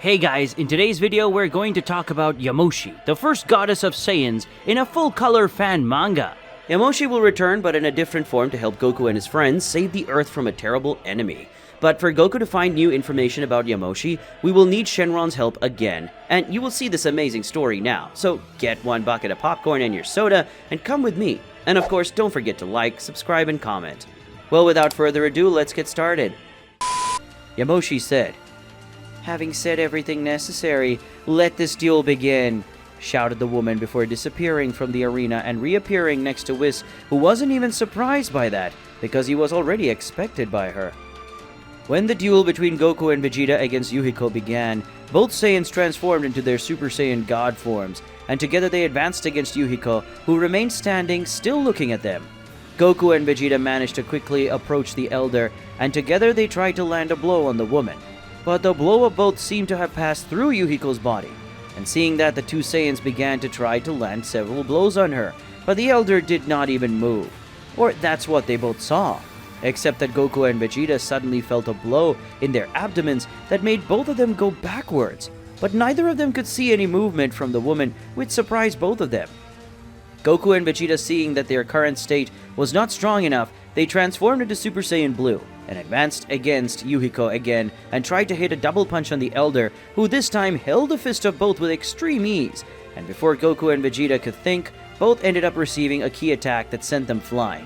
Hey guys, in today's video we're going to talk about Yamoshi, the first goddess of Saiyans, in a full-color fan manga. Yamoshi will return, but in a different form, to help Goku and his friends save the Earth from a terrible enemy. But for Goku to find new information about Yamoshi, we will need Shenron's help again, and you will see this amazing story now. So get one bucket of popcorn and your soda, and come with me. And of course, don't forget to like, subscribe, and comment. Well, without further ado, let's get started. Yamoshi said, "Having said everything necessary, let this duel begin," shouted the woman before disappearing from the arena and reappearing next to Whis, who wasn't even surprised by that, because he was already expected by her. When the duel between Goku and Vegeta against Yuhiko began, both Saiyans transformed into their Super Saiyan God forms, and together they advanced against Yuhiko, who remained standing, still looking at them. Goku and Vegeta managed to quickly approach the Elder, and together they tried to land a blow on the woman. But the blow of both seemed to have passed through Yuhiko's body, and seeing that, the two Saiyans began to try to land several blows on her, but the Elder did not even move. Or that's what they both saw, except that Goku and Vegeta suddenly felt a blow in their abdomens that made both of them go backwards, but neither of them could see any movement from the woman, which surprised both of them. Goku and Vegeta, seeing that their current state was not strong enough, they transformed into Super Saiyan Blue and advanced against Yuhiko again and tried to hit a double punch on the Elder, who this time held the fist of both with extreme ease, and before Goku and Vegeta could think, both ended up receiving a key attack that sent them flying.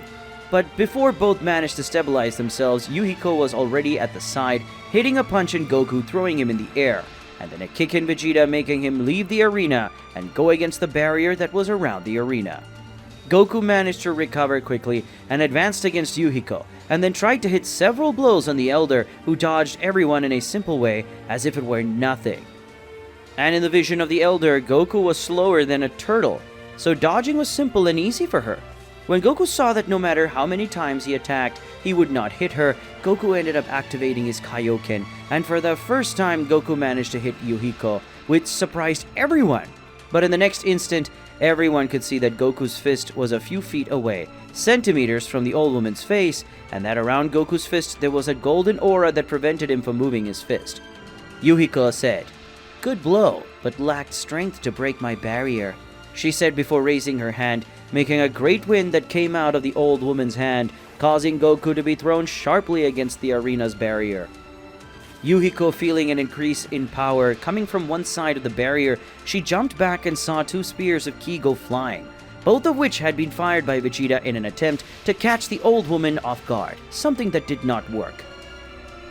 But before both managed to stabilize themselves, Yuhiko was already at the side, hitting a punch in Goku, throwing him in the air, and then a kick in Vegeta, making him leave the arena and go against the barrier that was around the arena. Goku managed to recover quickly and advanced against Yuhiko, and then tried to hit several blows on the Elder, who dodged everyone in a simple way as if it were nothing. And in the vision of the Elder, Goku was slower than a turtle, so dodging was simple and easy for her. When Goku saw that no matter how many times he attacked, he would not hit her, Goku ended up activating his Kaioken, and for the first time Goku managed to hit Yuhiko, which surprised everyone. But in the next instant, everyone could see that Goku's fist was a few feet away, centimeters from the old woman's face, and that around Goku's fist there was a golden aura that prevented him from moving his fist. Yuhiko said, "Good blow, but lacked strength to break my barrier," she said before raising her hand, making a great wind that came out of the old woman's hand, causing Goku to be thrown sharply against the arena's barrier. Yuhiko, feeling an increase in power coming from one side of the barrier, she jumped back and saw two spears of ki go flying, both of which had been fired by Vegeta in an attempt to catch the old woman off guard, something that did not work.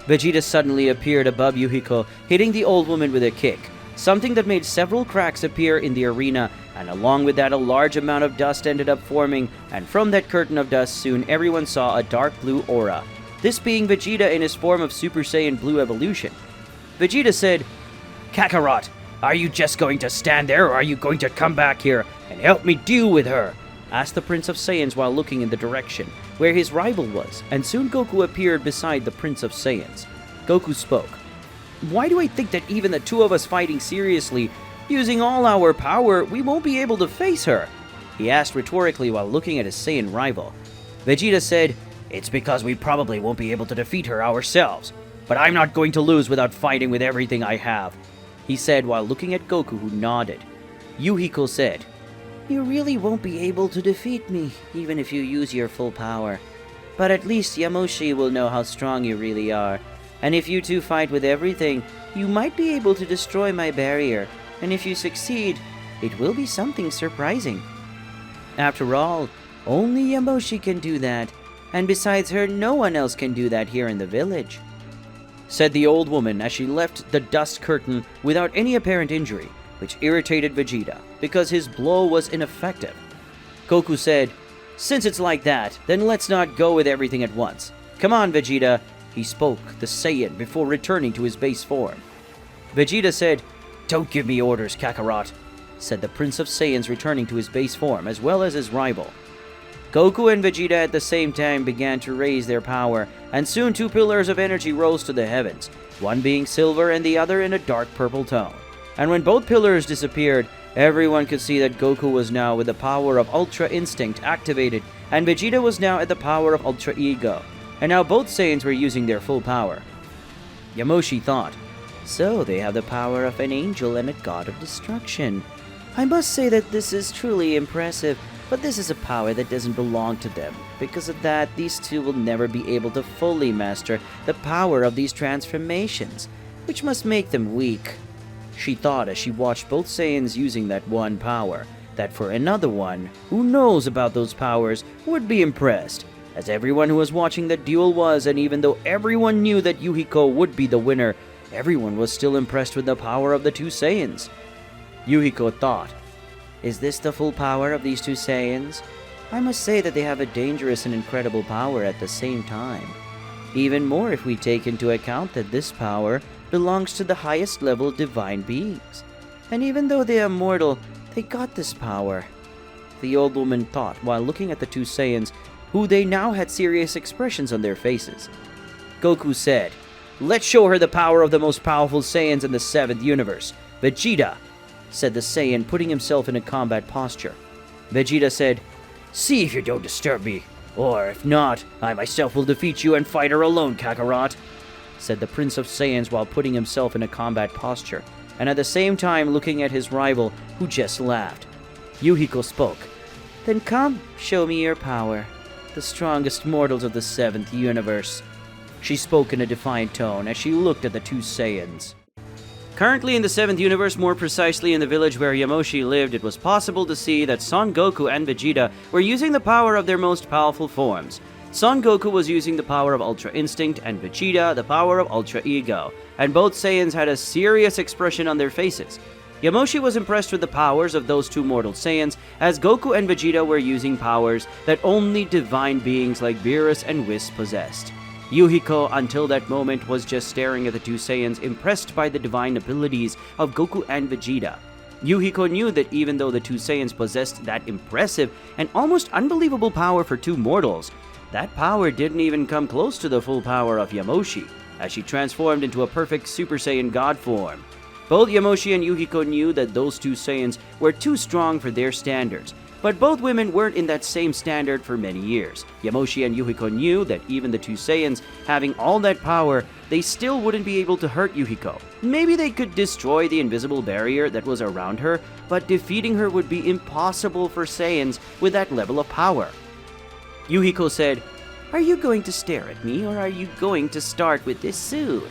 Vegeta suddenly appeared above Yuhiko, hitting the old woman with a kick, something that made several cracks appear in the arena, and along with that a large amount of dust ended up forming, and from that curtain of dust soon everyone saw a dark blue aura, this being Vegeta in his form of Super Saiyan Blue evolution. Vegeta said, "Kakarot, are you just going to stand there, or are you going to come back here and help me deal with her?" asked the Prince of Saiyans while looking in the direction where his rival was, and soon Goku appeared beside the Prince of Saiyans. Goku spoke. "Why do I think that even the two of us fighting seriously, using all our power, we won't be able to face her?" he asked rhetorically while looking at his Saiyan rival. Vegeta said, "It's because we probably won't be able to defeat her ourselves. But I'm not going to lose without fighting with everything I have," he said while looking at Goku, who nodded. Yuhiko said, "You really won't be able to defeat me, even if you use your full power. But at least Yamoshi will know how strong you really are. And if you two fight with everything, you might be able to destroy my barrier. And if you succeed, it will be something surprising. After all, only Yamoshi can do that. And besides her, no one else can do that here in the village," said the old woman as she left the dust curtain without any apparent injury, which irritated Vegeta, because his blow was ineffective. Goku said, "Since it's like that, then let's not go with everything at once. Come on, Vegeta," he spoke, the Saiyan, before returning to his base form. Vegeta said, "Don't give me orders, Kakarot," said the Prince of Saiyans, returning to his base form, as well as his rival. Goku and Vegeta at the same time began to raise their power, and soon two pillars of energy rose to the heavens, one being silver and the other in a dark purple tone. And when both pillars disappeared, everyone could see that Goku was now with the power of Ultra Instinct activated, and Vegeta was now at the power of Ultra Ego, and now both Saiyans were using their full power. Yamoshi thought, So they have the power of an angel and a god of destruction. I must say that this is truly impressive, but this is a power that doesn't belong to them. Because of that, these two will never be able to fully master the power of these transformations, which must make them weak. She thought as she watched both Saiyans using that one power, that for another one, who knows about those powers, would be impressed, as everyone who was watching the duel was, and even though everyone knew that Yuhiko would be the winner, everyone was still impressed with the power of the two Saiyans. Yuhiko thought, is this the full power of these two Saiyans? I must say that they have a dangerous and incredible power at the same time. Even more if we take into account that this power belongs to the highest level divine beings. And even though they are mortal, they got this power. The old woman thought while looking at the two Saiyans, who they now had serious expressions on their faces. Goku said, "Let's show her the power of the most powerful Saiyans in the 7th universe. Vegeta," said the Saiyan, putting himself in a combat posture. Vegeta said, "See if you don't disturb me, or if not, I myself will defeat you and fight her alone, Kakarot," said the Prince of Saiyans while putting himself in a combat posture, and at the same time looking at his rival, who just laughed. Yuhiko spoke, "Then come, show me your power, the strongest mortals of the 7th universe." She spoke in a defiant tone as she looked at the two Saiyans. Currently in the 7th universe, more precisely in the village where Yamoshi lived, it was possible to see that Son Goku and Vegeta were using the power of their most powerful forms. Son Goku was using the power of Ultra Instinct and Vegeta the power of Ultra Ego, and both Saiyans had a serious expression on their faces. Yamoshi was impressed with the powers of those two mortal Saiyans, as Goku and Vegeta were using powers that only divine beings like Beerus and Whis possessed. Yuhiko, until that moment, was just staring at the two Saiyans, impressed by the divine abilities of Goku and Vegeta. Yuhiko knew that even though the two Saiyans possessed that impressive and almost unbelievable power for two mortals, that power didn't even come close to the full power of Yamoshi, as she transformed into a perfect Super Saiyan God form. Both Yamoshi and Yuhiko knew that those two Saiyans were too strong for their standards, but both women weren't in that same standard for many years. Yamoshi and Yuhiko knew that even the two Saiyans having all that power, they still wouldn't be able to hurt Yuhiko. Maybe they could destroy the invisible barrier that was around her, but defeating her would be impossible for Saiyans with that level of power. Yuhiko said, "Are you going to stare at me, or are you going to start with this soon?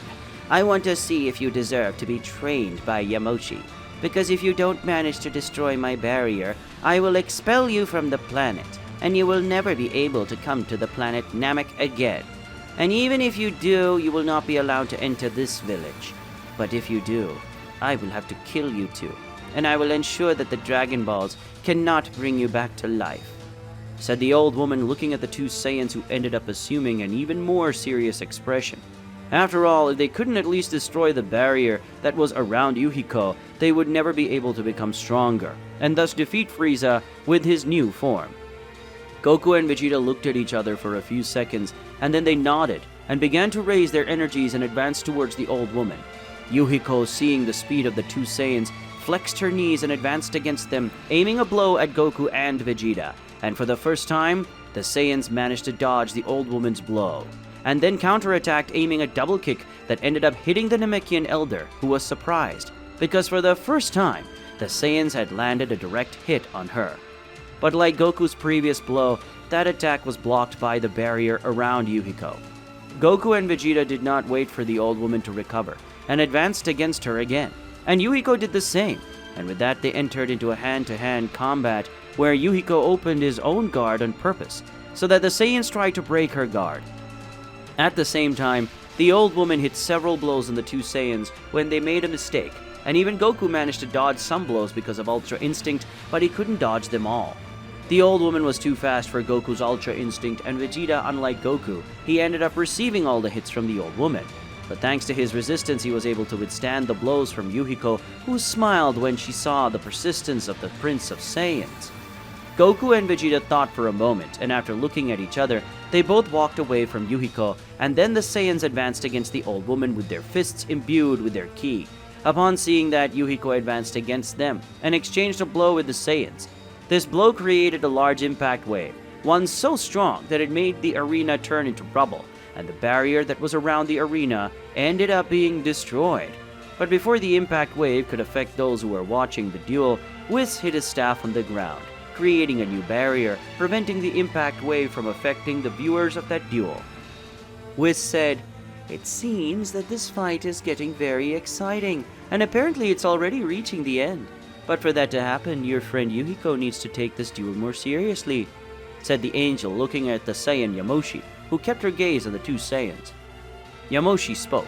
I want to see if you deserve to be trained by Yamoshi. Because if you don't manage to destroy my barrier, I will expel you from the planet, and you will never be able to come to the planet Namek again. And even if you do, you will not be allowed to enter this village. But if you do, I will have to kill you too, and I will ensure that the Dragon Balls cannot bring you back to life," said the old woman, looking at the two Saiyans, who ended up assuming an even more serious expression. After all, if they couldn't at least destroy the barrier that was around Yuhiko, they would never be able to become stronger, and thus defeat Frieza with his new form. Goku and Vegeta looked at each other for a few seconds, and then they nodded, and began to raise their energies and advance towards the old woman. Yuhiko, seeing the speed of the two Saiyans, flexed her knees and advanced against them, aiming a blow at Goku and Vegeta, and for the first time, the Saiyans managed to dodge the old woman's blow, and then counterattacked, aiming a double kick that ended up hitting the Namekian elder, who was surprised, because for the first time, the Saiyans had landed a direct hit on her. But like Goku's previous blow, that attack was blocked by the barrier around Yuhiko. Goku and Vegeta did not wait for the old woman to recover, and advanced against her again, and Yuhiko did the same, and with that they entered into a hand-to-hand combat where Yuhiko opened his own guard on purpose, so that the Saiyans tried to break her guard. At the same time, the old woman hit several blows on the two Saiyans when they made a mistake, and even Goku managed to dodge some blows because of Ultra Instinct, but he couldn't dodge them all. The old woman was too fast for Goku's Ultra Instinct, and Vegeta, unlike Goku, he ended up receiving all the hits from the old woman. But thanks to his resistance, he was able to withstand the blows from Yuhiko, who smiled when she saw the persistence of the Prince of Saiyans. Goku and Vegeta thought for a moment, and after looking at each other, they both walked away from Yuhiko, and then the Saiyans advanced against the old woman with their fists imbued with their ki. Upon seeing that, Yuhiko advanced against them, and exchanged a blow with the Saiyans. This blow created a large impact wave, one so strong that it made the arena turn into rubble, and the barrier that was around the arena ended up being destroyed. But before the impact wave could affect those who were watching the duel, Whis hit his staff on the ground, creating a new barrier, preventing the impact wave from affecting the viewers of that duel. Whis said, "It seems that this fight is getting very exciting, and apparently it's already reaching the end. But for that to happen, your friend Yuhiko needs to take this duel more seriously," said the angel, looking at the Saiyan Yamoshi, who kept her gaze on the two Saiyans. Yamoshi spoke.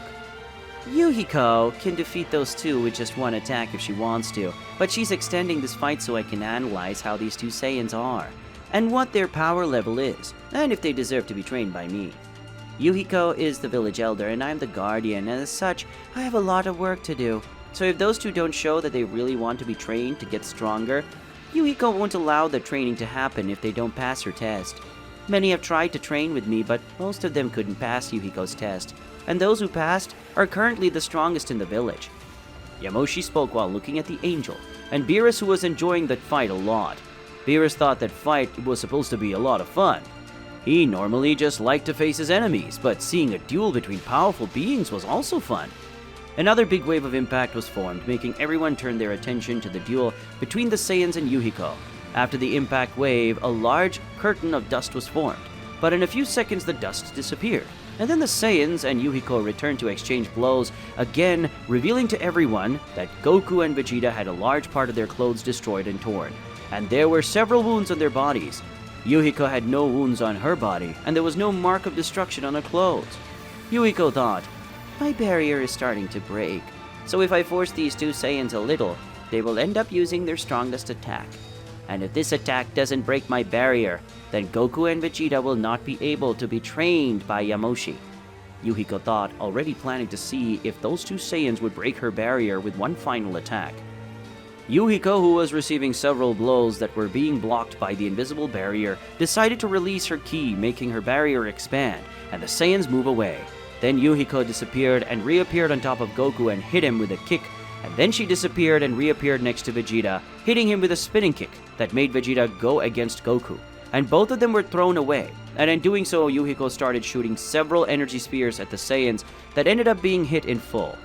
"Yuhiko can defeat those two with just one attack if she wants to, but she's extending this fight so I can analyze how these two Saiyans are, and what their power level is, and if they deserve to be trained by me. Yuhiko is the village elder, and I'm the guardian, and as such, I have a lot of work to do. So if those two don't show that they really want to be trained to get stronger, Yuhiko won't allow the training to happen if they don't pass her test. Many have tried to train with me, but most of them couldn't pass Yuhiko's test, and those who passed are currently the strongest in the village." Yamoshi spoke while looking at the angel, and Beerus, who was enjoying that fight a lot. Beerus thought that fight was supposed to be a lot of fun. He normally just liked to face his enemies, but seeing a duel between powerful beings was also fun. Another big wave of impact was formed, making everyone turn their attention to the duel between the Saiyans and Yuhiko. After the impact wave, a large curtain of dust was formed, but in a few seconds the dust disappeared, and then the Saiyans and Yuhiko returned to exchange blows, again revealing to everyone that Goku and Vegeta had a large part of their clothes destroyed and torn, and there were several wounds on their bodies. Yuhiko had no wounds on her body, and there was no mark of destruction on her clothes. Yuhiko thought, "My barrier is starting to break, so if I force these two Saiyans a little, they will end up using their strongest attack. And if this attack doesn't break my barrier, then Goku and Vegeta will not be able to be trained by Yamoshi." Yuhiko thought, already planning to see if those two Saiyans would break her barrier with one final attack. Yuhiko, who was receiving several blows that were being blocked by the invisible barrier, decided to release her ki, making her barrier expand, and the Saiyans move away. Then Yuhiko disappeared and reappeared on top of Goku and hit him with a kick, and then she disappeared and reappeared next to Vegeta, hitting him with a spinning kick that made Vegeta go against Goku, and both of them were thrown away, and in doing so, Yuhiko started shooting several energy spheres at the Saiyans that ended up being hit in full.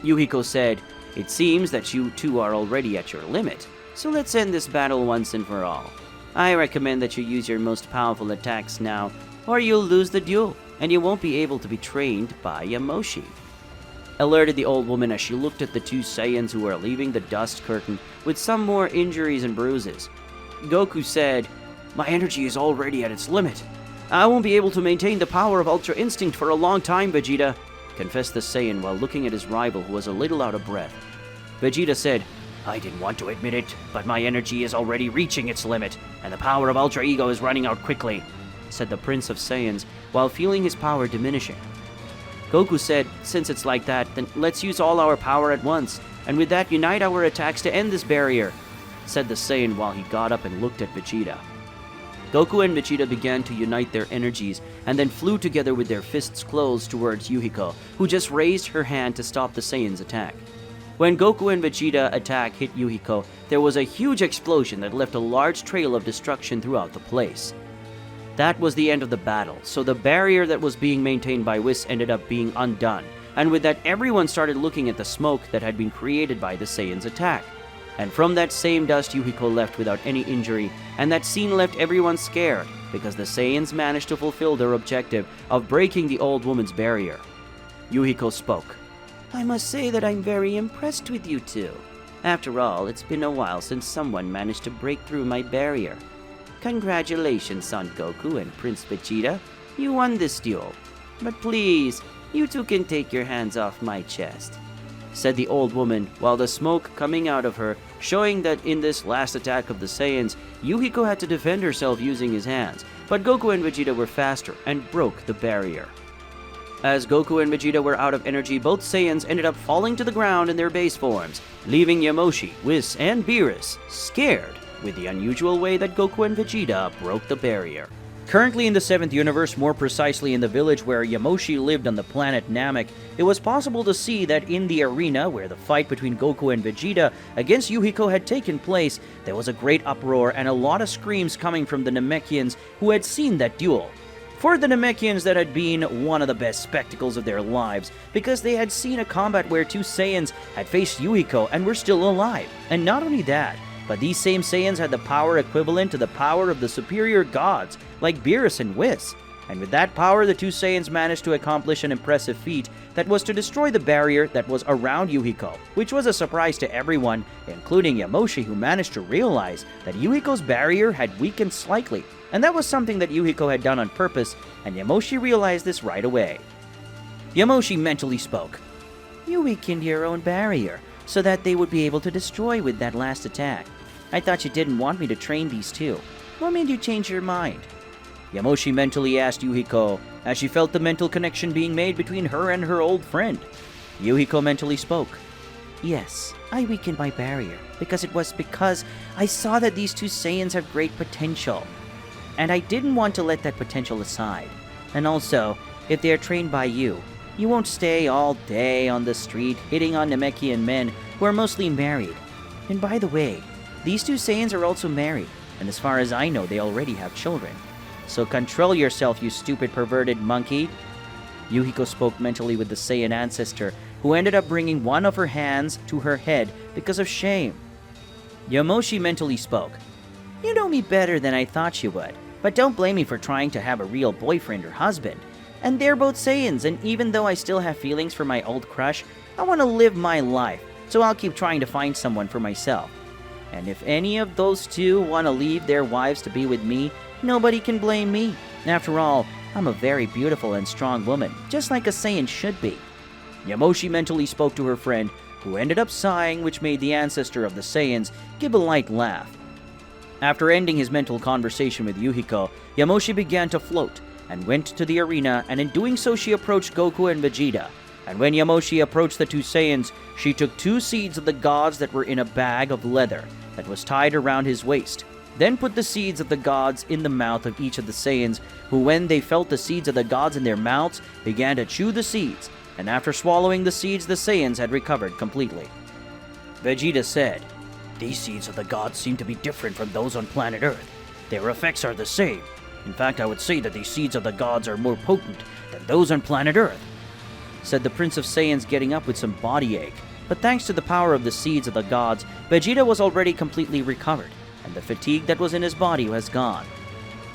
Yuhiko said, "It seems that you two are already at your limit, so let's end this battle once and for all. I recommend that you use your most powerful attacks now, or you'll lose the duel, and you won't be able to be trained by Yamoshi," alerted the old woman as she looked at the two Saiyans who were leaving the dust curtain with some more injuries and bruises. Goku said, "My energy is already at its limit. I won't be able to maintain the power of Ultra Instinct for a long time, Vegeta," confessed the Saiyan while looking at his rival who was a little out of breath. Vegeta said, "I didn't want to admit it, but my energy is already reaching its limit, and the power of Ultra Ego is running out quickly," said the Prince of Saiyans while feeling his power diminishing. Goku said, "Since it's like that, then let's use all our power at once, and with that unite our attacks to end this barrier," said the Saiyan while he got up and looked at Vegeta. Goku and Vegeta began to unite their energies and then flew together with their fists closed towards Yuhiko, who just raised her hand to stop the Saiyan's attack. When Goku and Vegeta attack hit Yuhiko, there was a huge explosion that left a large trail of destruction throughout the place. That was the end of the battle, so the barrier that was being maintained by Whis ended up being undone, and with that everyone started looking at the smoke that had been created by the Saiyan's attack. And from that same dust, Yuhiko left without any injury, and that scene left everyone scared, because the Saiyans managed to fulfill their objective of breaking the old woman's barrier. Yuhiko spoke. "I must say that I'm very impressed with you two. After all, it's been a while since someone managed to break through my barrier. Congratulations, Son Goku and Prince Vegeta. You won this duel. But please, you two can take your hands off my chest," said the old woman, while the smoke coming out of her, showing that in this last attack of the Saiyans, Yuhiko had to defend herself using his hands, but Goku and Vegeta were faster and broke the barrier. As Goku and Vegeta were out of energy, both Saiyans ended up falling to the ground in their base forms, leaving Yamoshi, Whis, and Beerus scared with the unusual way that Goku and Vegeta broke the barrier. Currently in the 7th universe, more precisely in the village where Yamoshi lived on the planet Namek, it was possible to see that in the arena where the fight between Goku and Vegeta against Yuhiko had taken place, there was a great uproar and a lot of screams coming from the Namekians who had seen that duel. For the Namekians, that had been one of the best spectacles of their lives, because they had seen a combat where two Saiyans had faced Yuhiko and were still alive. And not only that, but these same Saiyans had the power equivalent to the power of the superior gods, like Beerus and Whis. And with that power, the two Saiyans managed to accomplish an impressive feat that was to destroy the barrier that was around Yuhiko, which was a surprise to everyone, including Yamoshi, who managed to realize that Yuhiko's barrier had weakened slightly, and that was something that Yuhiko had done on purpose, and Yamoshi realized this right away. Yamoshi mentally spoke. "You weakened your own barrier, so that they would be able to destroy with that last attack. I thought you didn't want me to train these two. What made you change your mind?" Yamoshi mentally asked Yuhiko, as she felt the mental connection being made between her and her old friend. Yuhiko mentally spoke. "Yes, I weakened my barrier because I saw that these two Saiyans have great potential, and I didn't want to let that potential aside. And also, if they are trained by you, you won't stay all day on the street hitting on Namekian men who are mostly married. And by the way, these two Saiyans are also married, and as far as I know, they already have children. So control yourself, you stupid perverted monkey." Yuhiko spoke mentally with the Saiyan ancestor, who ended up bringing one of her hands to her head because of shame. Yamoshi mentally spoke. "You know me better than I thought you would, but don't blame me for trying to have a real boyfriend or husband. And they're both Saiyans, and even though I still have feelings for my old crush, I want to live my life, so I'll keep trying to find someone for myself. And if any of those two want to leave their wives to be with me, nobody can blame me. After all, I'm a very beautiful and strong woman, just like a Saiyan should be." Yamoshi mentally spoke to her friend, who ended up sighing, which made the ancestor of the Saiyans give a light laugh. After ending his mental conversation with Yuhiko, Yamoshi began to float, and went to the arena, and in doing so she approached Goku and Vegeta. And when Yamoshi approached the two Saiyans, she took 2 seeds of the gods that were in a bag of leather that was tied around his waist, then put the seeds of the gods in the mouth of each of the Saiyans, who when they felt the seeds of the gods in their mouths, began to chew the seeds, and after swallowing the seeds, the Saiyans had recovered completely. Vegeta said, "These seeds of the gods seem to be different from those on planet Earth. Their effects are the same. In fact, I would say that these seeds of the gods are more potent than those on planet Earth," said the Prince of Saiyans, getting up with some body ache. But thanks to the power of the seeds of the gods, Vegeta was already completely recovered, and the fatigue that was in his body was gone.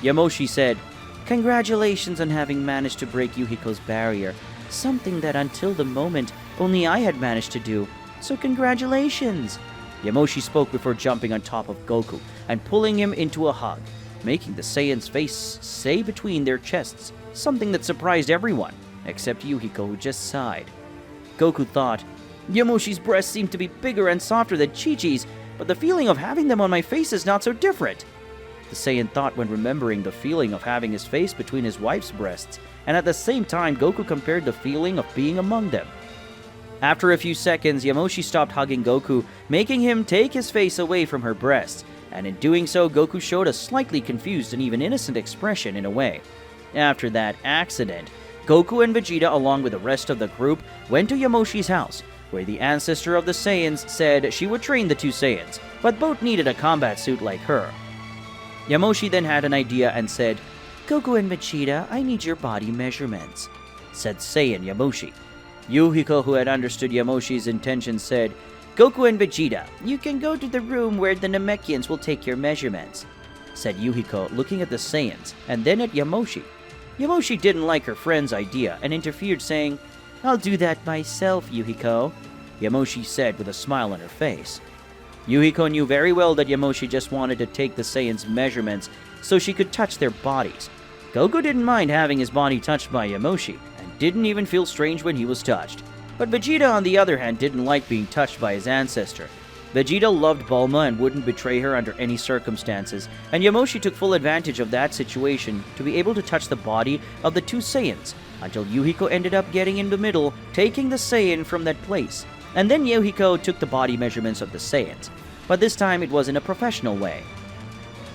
Yamoshi said, "Congratulations on having managed to break Yuhiko's barrier, something that until the moment only I had managed to do, so congratulations." Yamoshi spoke before jumping on top of Goku and pulling him into a hug, making the Saiyans' face stay between their chests, something that surprised everyone, except Yuhiko, who just sighed. Goku thought, "Yamoshi's breasts seem to be bigger and softer than Chi-Chi's, but the feeling of having them on my face is not so different." The Saiyan thought when remembering the feeling of having his face between his wife's breasts, and at the same time Goku compared the feeling of being among them. After a few seconds, Yamoshi stopped hugging Goku, making him take his face away from her breasts, and in doing so, Goku showed a slightly confused and even innocent expression in a way. After that accident, Goku and Vegeta, along with the rest of the group, went to Yamoshi's house, where the ancestor of the Saiyans said she would train the two Saiyans, but both needed a combat suit like her. Yamoshi then had an idea and said, "Goku and Vegeta, I need your body measurements," said Saiyan Yamoshi. Yuhiko, who had understood Yamoshi's intention, said, "Goku and Vegeta, you can go to the room where the Namekians will take your measurements," said Yuhiko, looking at the Saiyans, and then at Yamoshi. Yamoshi didn't like her friend's idea and interfered, saying, "I'll do that myself, Yuhiko," Yamoshi said with a smile on her face. Yuhiko knew very well that Yamoshi just wanted to take the Saiyans' measurements so she could touch their bodies. Goku didn't mind having his body touched by Yamoshi, and didn't even feel strange when he was touched. But Vegeta, on the other hand, didn't like being touched by his ancestor. Vegeta loved Bulma and wouldn't betray her under any circumstances, and Yamoshi took full advantage of that situation to be able to touch the body of the two Saiyans, until Yuhiko ended up getting in the middle, taking the Saiyan from that place. And then Yuhiko took the body measurements of the Saiyans, but this time it was in a professional way.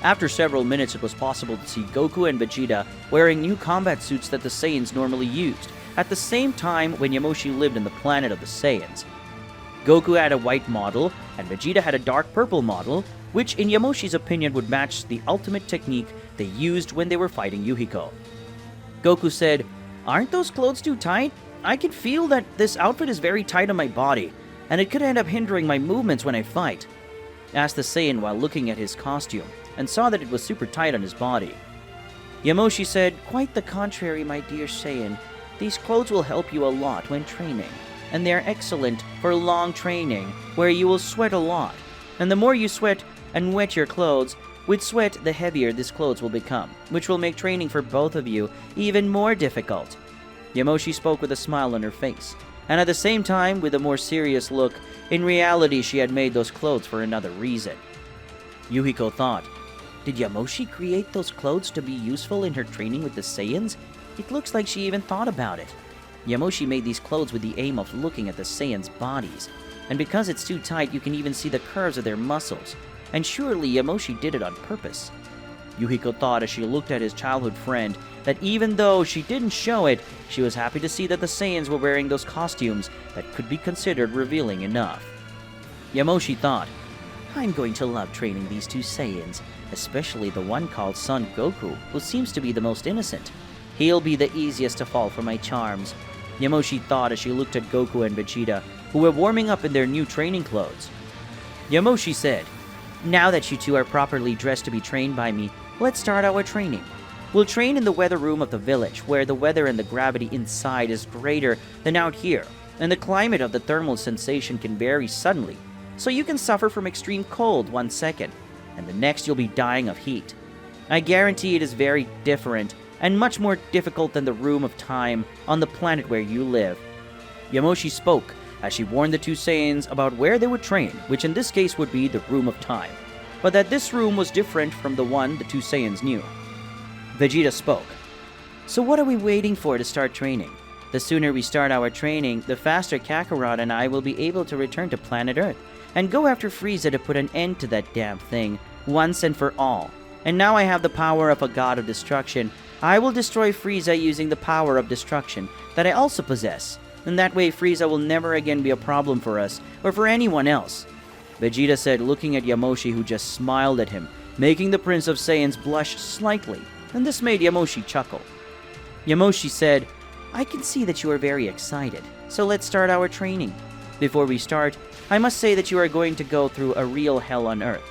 After several minutes, it was possible to see Goku and Vegeta wearing new combat suits that the Saiyans normally used, at the same time when Yamoshi lived in the planet of the Saiyans. Goku had a white model, and Vegeta had a dark purple model, which in Yamoshi's opinion would match the ultimate technique they used when they were fighting Yuhiko. Goku said, "Aren't those clothes too tight? I can feel that this outfit is very tight on my body, and it could end up hindering my movements when I fight," asked the Saiyan while looking at his costume, and saw that it was super tight on his body. Yamoshi said, "Quite the contrary, my dear Saiyan. These clothes will help you a lot when training, and they are excellent for long training, where you will sweat a lot. And the more you sweat and wet your clothes, with sweat the heavier these clothes will become, which will make training for both of you even more difficult." Yamoshi spoke with a smile on her face, and at the same time with a more serious look. In reality, she had made those clothes for another reason. Yuhiko thought, did Yamoshi create those clothes to be useful in her training with the Saiyans? It looks like she even thought about it. Yamoshi made these clothes with the aim of looking at the Saiyans' bodies, and because it's too tight, you can even see the curves of their muscles, and surely Yamoshi did it on purpose. Yuhiko thought as she looked at his childhood friend that even though she didn't show it, she was happy to see that the Saiyans were wearing those costumes that could be considered revealing enough. Yamoshi thought, I'm going to love training these two Saiyans, especially the one called Son Goku, who seems to be the most innocent. He'll be the easiest to fall for my charms. Yamoshi thought as she looked at Goku and Vegeta, who were warming up in their new training clothes. Yamoshi said, now that you two are properly dressed to be trained by me, let's start our training. We'll train in the weather room of the village, where the weather and the gravity inside is greater than out here, and the climate of the thermal sensation can vary suddenly, so you can suffer from extreme cold 1 second, and the next you'll be dying of heat. I guarantee it is very different, and much more difficult than the room of time on the planet where you live. Yamoshi spoke as she warned the two Saiyans about where they would train, which in this case would be the room of time, but that this room was different from the one the two Saiyans knew. Vegeta spoke. So what are we waiting for to start training? The sooner we start our training, the faster Kakarot and I will be able to return to planet Earth and go after Frieza to put an end to that damn thing once and for all. And now I have the power of a god of destruction. I will destroy Frieza using the power of destruction that I also possess, and that way Frieza will never again be a problem for us or for anyone else. Vegeta said, looking at Yamoshi, who just smiled at him, making the Prince of Saiyans blush slightly, and this made Yamoshi chuckle. Yamoshi said, I can see that you are very excited, so let's start our training. Before we start, I must say that you are going to go through a real hell on Earth.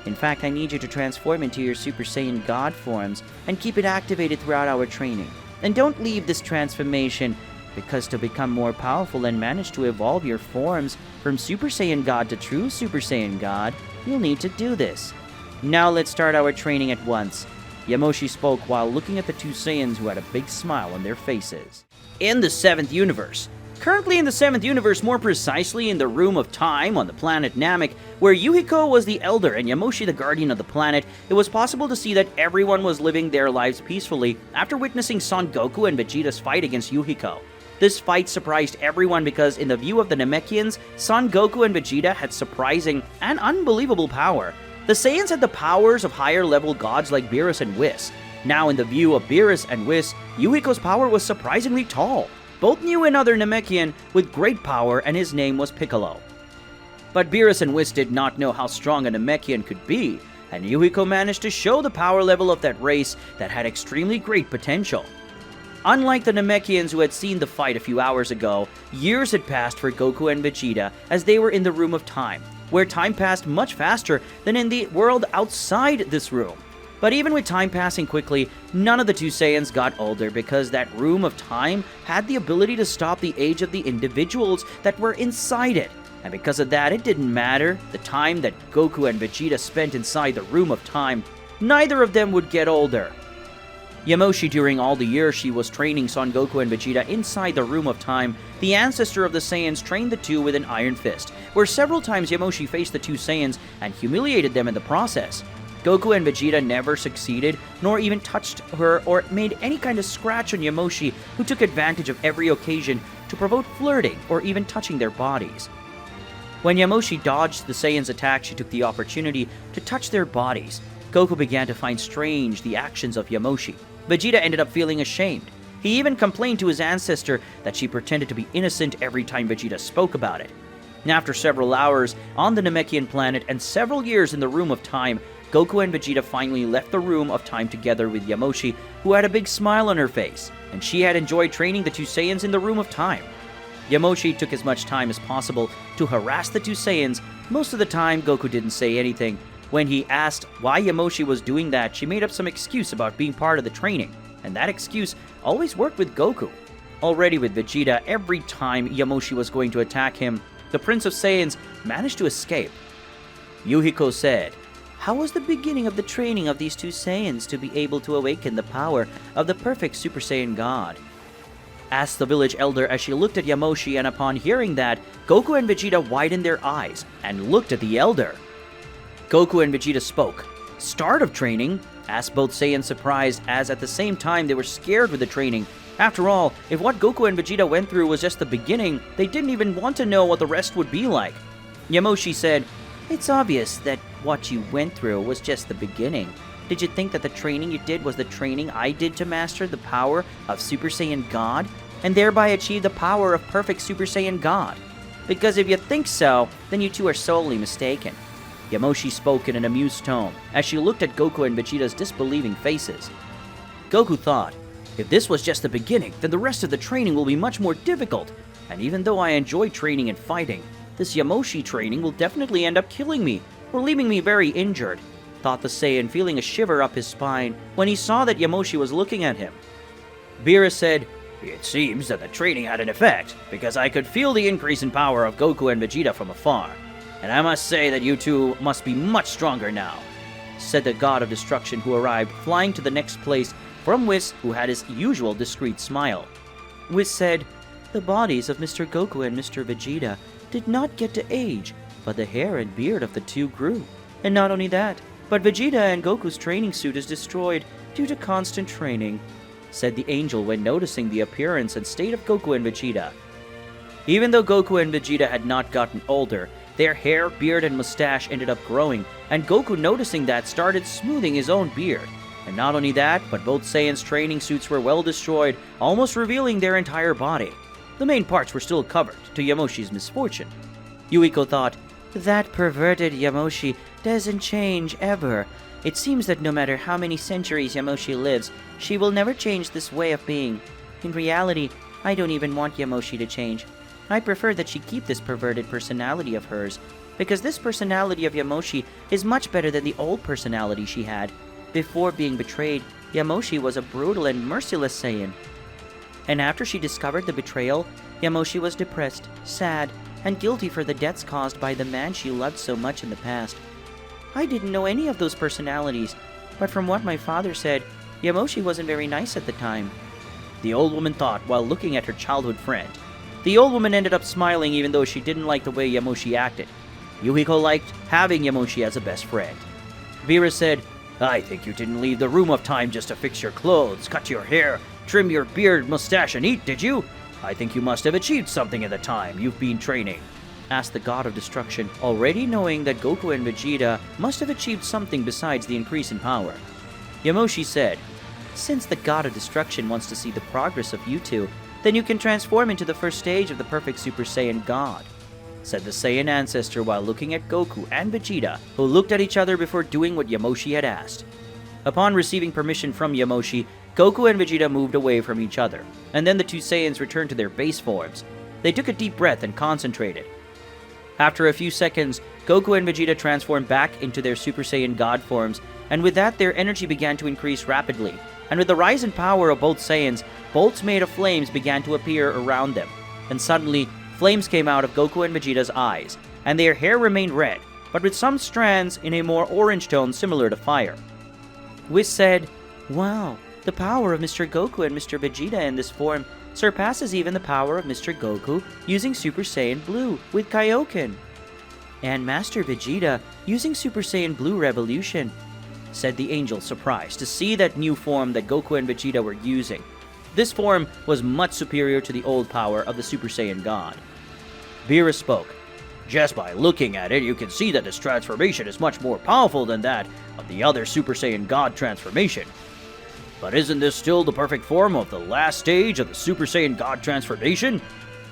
In fact, I need you to transform into your Super Saiyan God forms and keep it activated throughout our training. And don't leave this transformation, because to become more powerful and manage to evolve your forms from Super Saiyan God to true Super Saiyan God, you'll need to do this. Now let's start our training at once. Yamoshi spoke while looking at the two Saiyans, who had a big smile on their faces. In the 7th universe. Currently in the 7th universe, more precisely in the Room of Time on the planet Namek, where Yuhiko was the Elder and Yamoshi the Guardian of the planet, it was possible to see that everyone was living their lives peacefully after witnessing Son Goku and Vegeta's fight against Yuhiko. This fight surprised everyone because in the view of the Namekians, Son Goku and Vegeta had surprising and unbelievable power. The Saiyans had the powers of higher level gods like Beerus and Whis. Now in the view of Beerus and Whis, Yuhiko's power was surprisingly tall. Both knew another Namekian with great power, and his name was Piccolo. But Beerus and Whis did not know how strong a Namekian could be, and Yuhiko managed to show the power level of that race that had extremely great potential. Unlike the Namekians who had seen the fight a few hours ago, years had passed for Goku and Vegeta as they were in the Room of Time, where time passed much faster than in the world outside this room. But even with time passing quickly, none of the two Saiyans got older because that Room of Time had the ability to stop the age of the individuals that were inside it. And because of that, it didn't matter the time that Goku and Vegeta spent inside the Room of Time, neither of them would get older. Yamoshi, during all the years she was training Son Goku and Vegeta inside the Room of Time, the ancestor of the Saiyans trained the two with an iron fist, where several times Yamoshi faced the two Saiyans and humiliated them in the process. Goku and Vegeta never succeeded, nor even touched her or made any kind of scratch on Yamoshi, who took advantage of every occasion to provoke flirting or even touching their bodies. When Yamoshi dodged the Saiyans' attack, she took the opportunity to touch their bodies. Goku began to find strange the actions of Yamoshi. Vegeta ended up feeling ashamed. He even complained to his ancestor that she pretended to be innocent every time Vegeta spoke about it. After several hours on the Namekian planet and several years in the Room of Time, Goku and Vegeta finally left the room of time together with Yamoshi, who had a big smile on her face, and she had enjoyed training the two Saiyans in the room of time. Yamoshi took as much time as possible to harass the two Saiyans. Most of the time, Goku didn't say anything. When he asked why Yamoshi was doing that, she made up some excuse about being part of the training, and that excuse always worked with Goku. Already with Vegeta, every time Yamoshi was going to attack him, the Prince of Saiyans managed to escape. Yuhiko said, "How was the beginning of the training of these two Saiyans to be able to awaken the power of the perfect Super Saiyan God?" asked the village elder as she looked at Yamoshi, and upon hearing that, Goku and Vegeta widened their eyes and looked at the elder. Goku and Vegeta spoke. "Start of training?" asked both Saiyans, surprised, as at the same time they were scared with the training. After all, if what Goku and Vegeta went through was just the beginning, they didn't even want to know what the rest would be like. Yamoshi said, "It's obvious that what you went through was just the beginning. Did you think that the training you did was the training I did to master the power of Super Saiyan God, and thereby achieve the power of perfect Super Saiyan God? Because if you think so, then you two are sorely mistaken." Yamoshi spoke in an amused tone, as she looked at Goku and Vegeta's disbelieving faces. Goku thought, if this was just the beginning, then the rest of the training will be much more difficult, and even though I enjoy training and fighting, this Yamoshi training will definitely end up killing me, or leaving me very injured, thought the Saiyan, feeling a shiver up his spine when he saw that Yamoshi was looking at him. Beerus said, "It seems that the training had an effect, because I could feel the increase in power of Goku and Vegeta from afar. And I must say that you two must be much stronger now," said the God of Destruction, who arrived, flying to the next place from Whis, who had his usual discreet smile. Whis said, "The bodies of Mr. Goku and Mr. Vegeta did not get to age, but the hair and beard of the two grew. And not only that, but Vegeta and Goku's training suit is destroyed due to constant training," said the angel when noticing the appearance and state of Goku and Vegeta. Even though Goku and Vegeta had not gotten older, their hair, beard, and mustache ended up growing, and Goku, noticing that, started smoothing his own beard. And not only that, but both Saiyans' training suits were well destroyed, almost revealing their entire body. The main parts were still covered, to Yamoshi's misfortune. Yuiko thought, "That perverted Yamoshi doesn't change ever. It seems that no matter how many centuries Yamoshi lives, she will never change this way of being. In reality, I don't even want Yamoshi to change. I prefer that she keep this perverted personality of hers, because this personality of Yamoshi is much better than the old personality she had. Before being betrayed, Yamoshi was a brutal and merciless Saiyan. And after she discovered the betrayal, Yamoshi was depressed, sad, and guilty for the deaths caused by the man she loved so much in the past. I didn't know any of those personalities, but from what my father said, Yamoshi wasn't very nice at the time," the old woman thought while looking at her childhood friend. The old woman ended up smiling even though she didn't like the way Yamoshi acted. Yuhiko liked having Yamoshi as a best friend. Beerus said, "I think you didn't leave the room of time just to fix your clothes, cut your hair, trim your beard, mustache, and eat, did you? I think you must have achieved something in the time you've been training," asked the God of Destruction, already knowing that Goku and Vegeta must have achieved something besides the increase in power. Yamoshi said, "Since the God of Destruction wants to see the progress of you two, then you can transform into the first stage of the perfect Super Saiyan God," said the Saiyan ancestor while looking at Goku and Vegeta, who looked at each other before doing what Yamoshi had asked. Upon receiving permission from Yamoshi, Goku and Vegeta moved away from each other, and then the two Saiyans returned to their base forms. They took a deep breath and concentrated. After a few seconds, Goku and Vegeta transformed back into their Super Saiyan God forms, and with that their energy began to increase rapidly, and with the rise in power of both Saiyans, bolts made of flames began to appear around them, and suddenly, flames came out of Goku and Vegeta's eyes, and their hair remained red, but with some strands in a more orange tone similar to fire. Whis said, "Wow, the power of Mr. Goku and Mr. Vegeta in this form surpasses even the power of Mr. Goku using Super Saiyan Blue with Kaioken. And Master Vegeta using Super Saiyan Blue Revolution," said the angel, surprised to see that new form that Goku and Vegeta were using. This form was much superior to the old power of the Super Saiyan God. Beerus spoke. "Just by looking at it, you can see that this transformation is much more powerful than that of the other Super Saiyan God transformation. But isn't this still the perfect form of the last stage of the Super Saiyan God transformation?"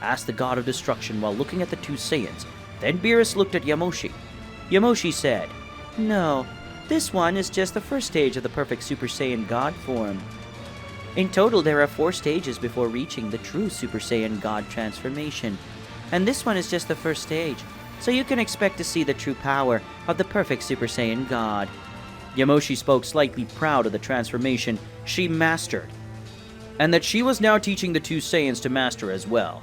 asked the God of Destruction while looking at the two Saiyans. Then Beerus looked at Yamoshi. Yamoshi said, "No, This one is just the first stage of the perfect Super Saiyan God form. In total, there are 4 stages before reaching the true Super Saiyan God transformation, and this one is just the first stage, so you can expect to see the true power of the perfect Super Saiyan God. Yamoshi spoke slightly proud of the transformation she mastered, and that she was now teaching the 2 Saiyans to master as well.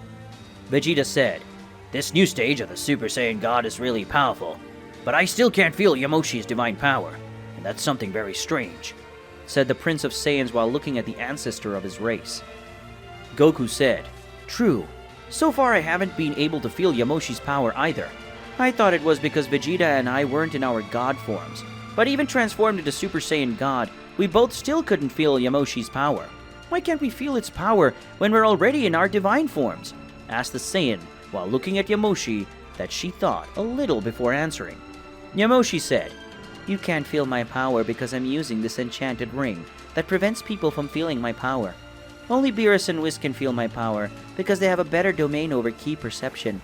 Vegeta said, "This new stage of the Super Saiyan God is really powerful, but I still can't feel Yamoshi's divine power, and that's something very strange," said the Prince of Saiyans while looking at the ancestor of his race. Goku said, "True. So far I haven't been able to feel Yamoshi's power either. I thought it was because Vegeta and I weren't in our God forms, but even transformed into Super Saiyan God, we both still couldn't feel Yamoshi's power. Why can't we feel its power when we're already in our divine forms?" asked the Saiyan while looking at Yamoshi that she thought a little before answering. Yamoshi said, "You can't feel my power because I'm using this enchanted ring that prevents people from feeling my power. Only Beerus and Whis can feel my power because they have a better domain over ki perception.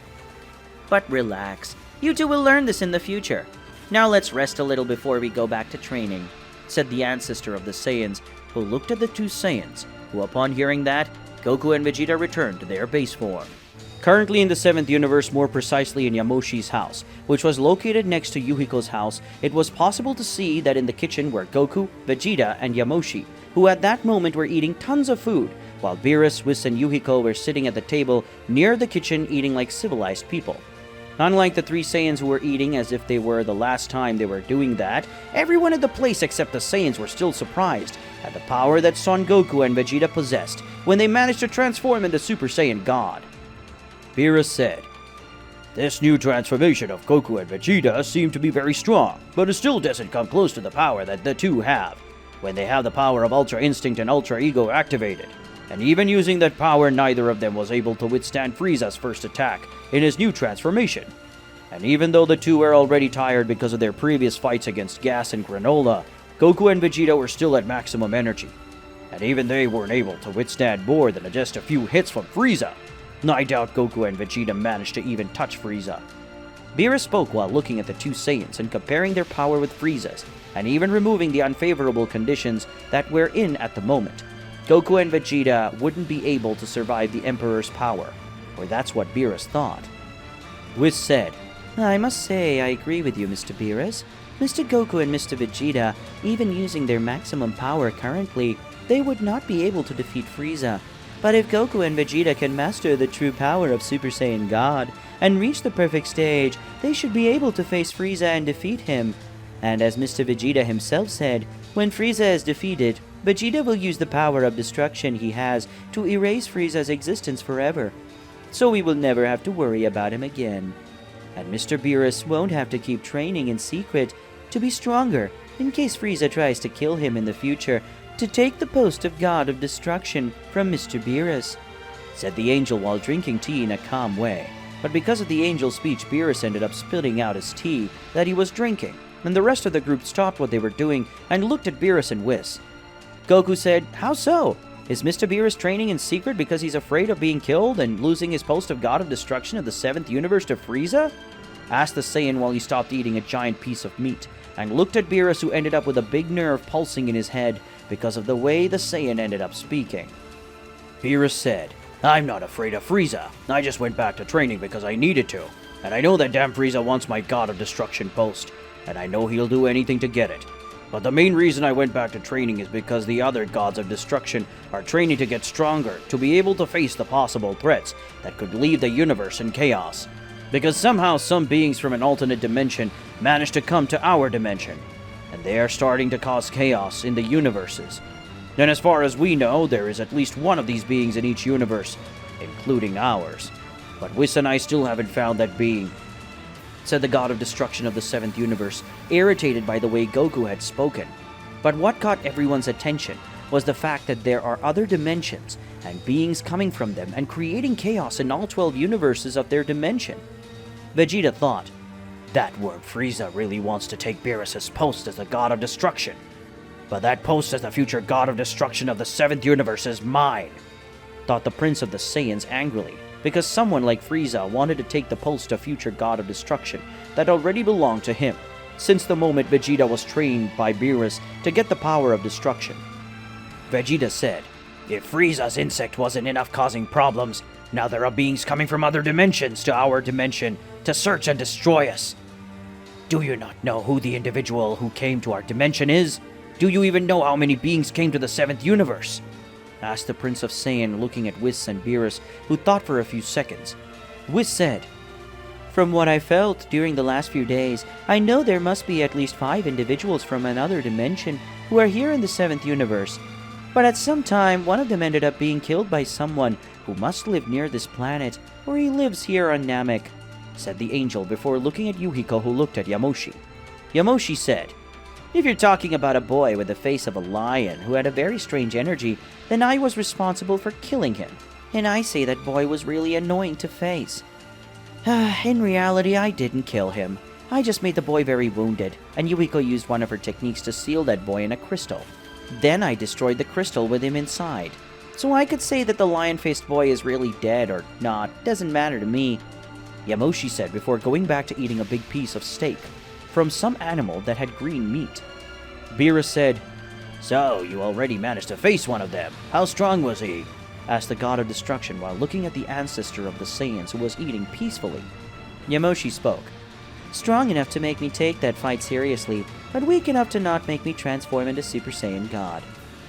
But relax, you two will learn this in the future. Now let's rest a little before we go back to training," said the ancestor of the Saiyans, who looked at the 2 Saiyans, who upon hearing that, Goku and Vegeta returned to their base form. Currently in the 7th universe, more precisely in Yamoshi's house, which was located next to Yuhiko's house, it was possible to see that in the kitchen were Goku, Vegeta, and Yamoshi, who at that moment were eating tons of food, while Beerus, Whis, and Yuhiko were sitting at the table near the kitchen eating like civilized people. Unlike the 3 Saiyans who were eating as if they were the last time they were doing that, everyone at the place except the Saiyans were still surprised at the power that Son Goku and Vegeta possessed when they managed to transform into Super Saiyan God. Beerus said, "This new transformation of Goku and Vegeta seemed to be very strong, but it still doesn't come close to the power that the 2 have, when they have the power of Ultra Instinct and Ultra Ego activated. And even using that power, neither of them was able to withstand Frieza's first attack in his new transformation. And even though the 2 were already tired because of their previous fights against Gas and Granola, Goku and Vegeta were still at maximum energy. And even they weren't able to withstand more than just a few hits from Frieza. I doubt Goku and Vegeta managed to even touch Frieza." Beerus spoke while looking at the 2 Saiyans and comparing their power with Frieza's, and even removing the unfavorable conditions that we're in at the moment. Goku and Vegeta wouldn't be able to survive the Emperor's power, or that's what Beerus thought. Whis said, "I must say I agree with you, Mr. Beerus. Mr. Goku and Mr. Vegeta, even using their maximum power currently, they would not be able to defeat Frieza. But if Goku and Vegeta can master the true power of Super Saiyan God and reach the perfect stage, they should be able to face Frieza and defeat him. And as Mr. Vegeta himself said, when Frieza is defeated, Vegeta will use the power of destruction he has to erase Frieza's existence forever. So we will never have to worry about him again. And Mr. Beerus won't have to keep training in secret to be stronger in case Frieza tries to kill him in the future to take the post of God of Destruction from Mr. Beerus," said the angel while drinking tea in a calm way. But because of the angel's speech, Beerus ended up spitting out his tea that he was drinking, and the rest of the group stopped what they were doing and looked at Beerus and Whis. Goku said, "How so? Is Mr. Beerus training in secret because he's afraid of being killed and losing his post of God of Destruction of the 7th universe to Frieza?" asked the Saiyan while he stopped eating a giant piece of meat, and looked at Beerus, who ended up with a big nerve pulsing in his head because of the way the Saiyan ended up speaking. Beerus said, "I'm not afraid of Frieza. I just went back to training because I needed to. And I know that damn Frieza wants my God of Destruction post, and I know he'll do anything to get it. But the main reason I went back to training is because the other gods of destruction are training to get stronger to be able to face the possible threats that could leave the universe in chaos. Because somehow some beings from an alternate dimension managed to come to our dimension, and they are starting to cause chaos in the universes. And as far as we know, there is at least one of these beings in each universe, including ours. But Whis and I still haven't found that being," said the god of destruction of the 7th universe, irritated by the way Goku had spoken. But what caught everyone's attention was the fact that there are other dimensions and beings coming from them and creating chaos in all 12 universes of their dimension. Vegeta thought, "That worm Frieza really wants to take Beerus' post as the god of destruction. But that post as the future god of destruction of the 7th universe is mine," thought the Prince of the Saiyans angrily, because someone like Frieza wanted to take the post of future god of destruction that already belonged to him. since the moment Vegeta was trained by Beerus to get the power of destruction. Vegeta said, "If Frieza's insect wasn't enough causing problems, now there are beings coming from other dimensions to our dimension to search and destroy us. Do you not know who the individual who came to our dimension is? Do you even know how many beings came to the 7th universe?" asked the Prince of Saiyan, looking at Whis and Beerus, who thought for a few seconds. Whis said, "From what I felt during the last few days, I know there must be at least 5 individuals from another dimension who are here in the 7th universe. But at some time, one of them ended up being killed by someone who must live near this planet, or he lives here on Namek," said the angel before looking at Yuhiko, who looked at Yamoshi. Yamoshi said, "If you're talking about a boy with the face of a lion who had a very strange energy, then I was responsible for killing him. And I say that boy was really annoying to face. In reality, I didn't kill him. I just made the boy very wounded, and Yuhiko used one of her techniques to seal that boy in a crystal. Then I destroyed the crystal with him inside. So I could say that the lion-faced boy is really dead or not, doesn't matter to me," Yamoshi said before going back to eating a big piece of steak from some animal that had green meat. Beerus said, "So, you already managed to face one of them. How strong was he?" asked the god of destruction while looking at the ancestor of the Saiyans who was eating peacefully. Yamoshi spoke. "Strong enough to make me take that fight seriously, but weak enough to not make me transform into Super Saiyan God.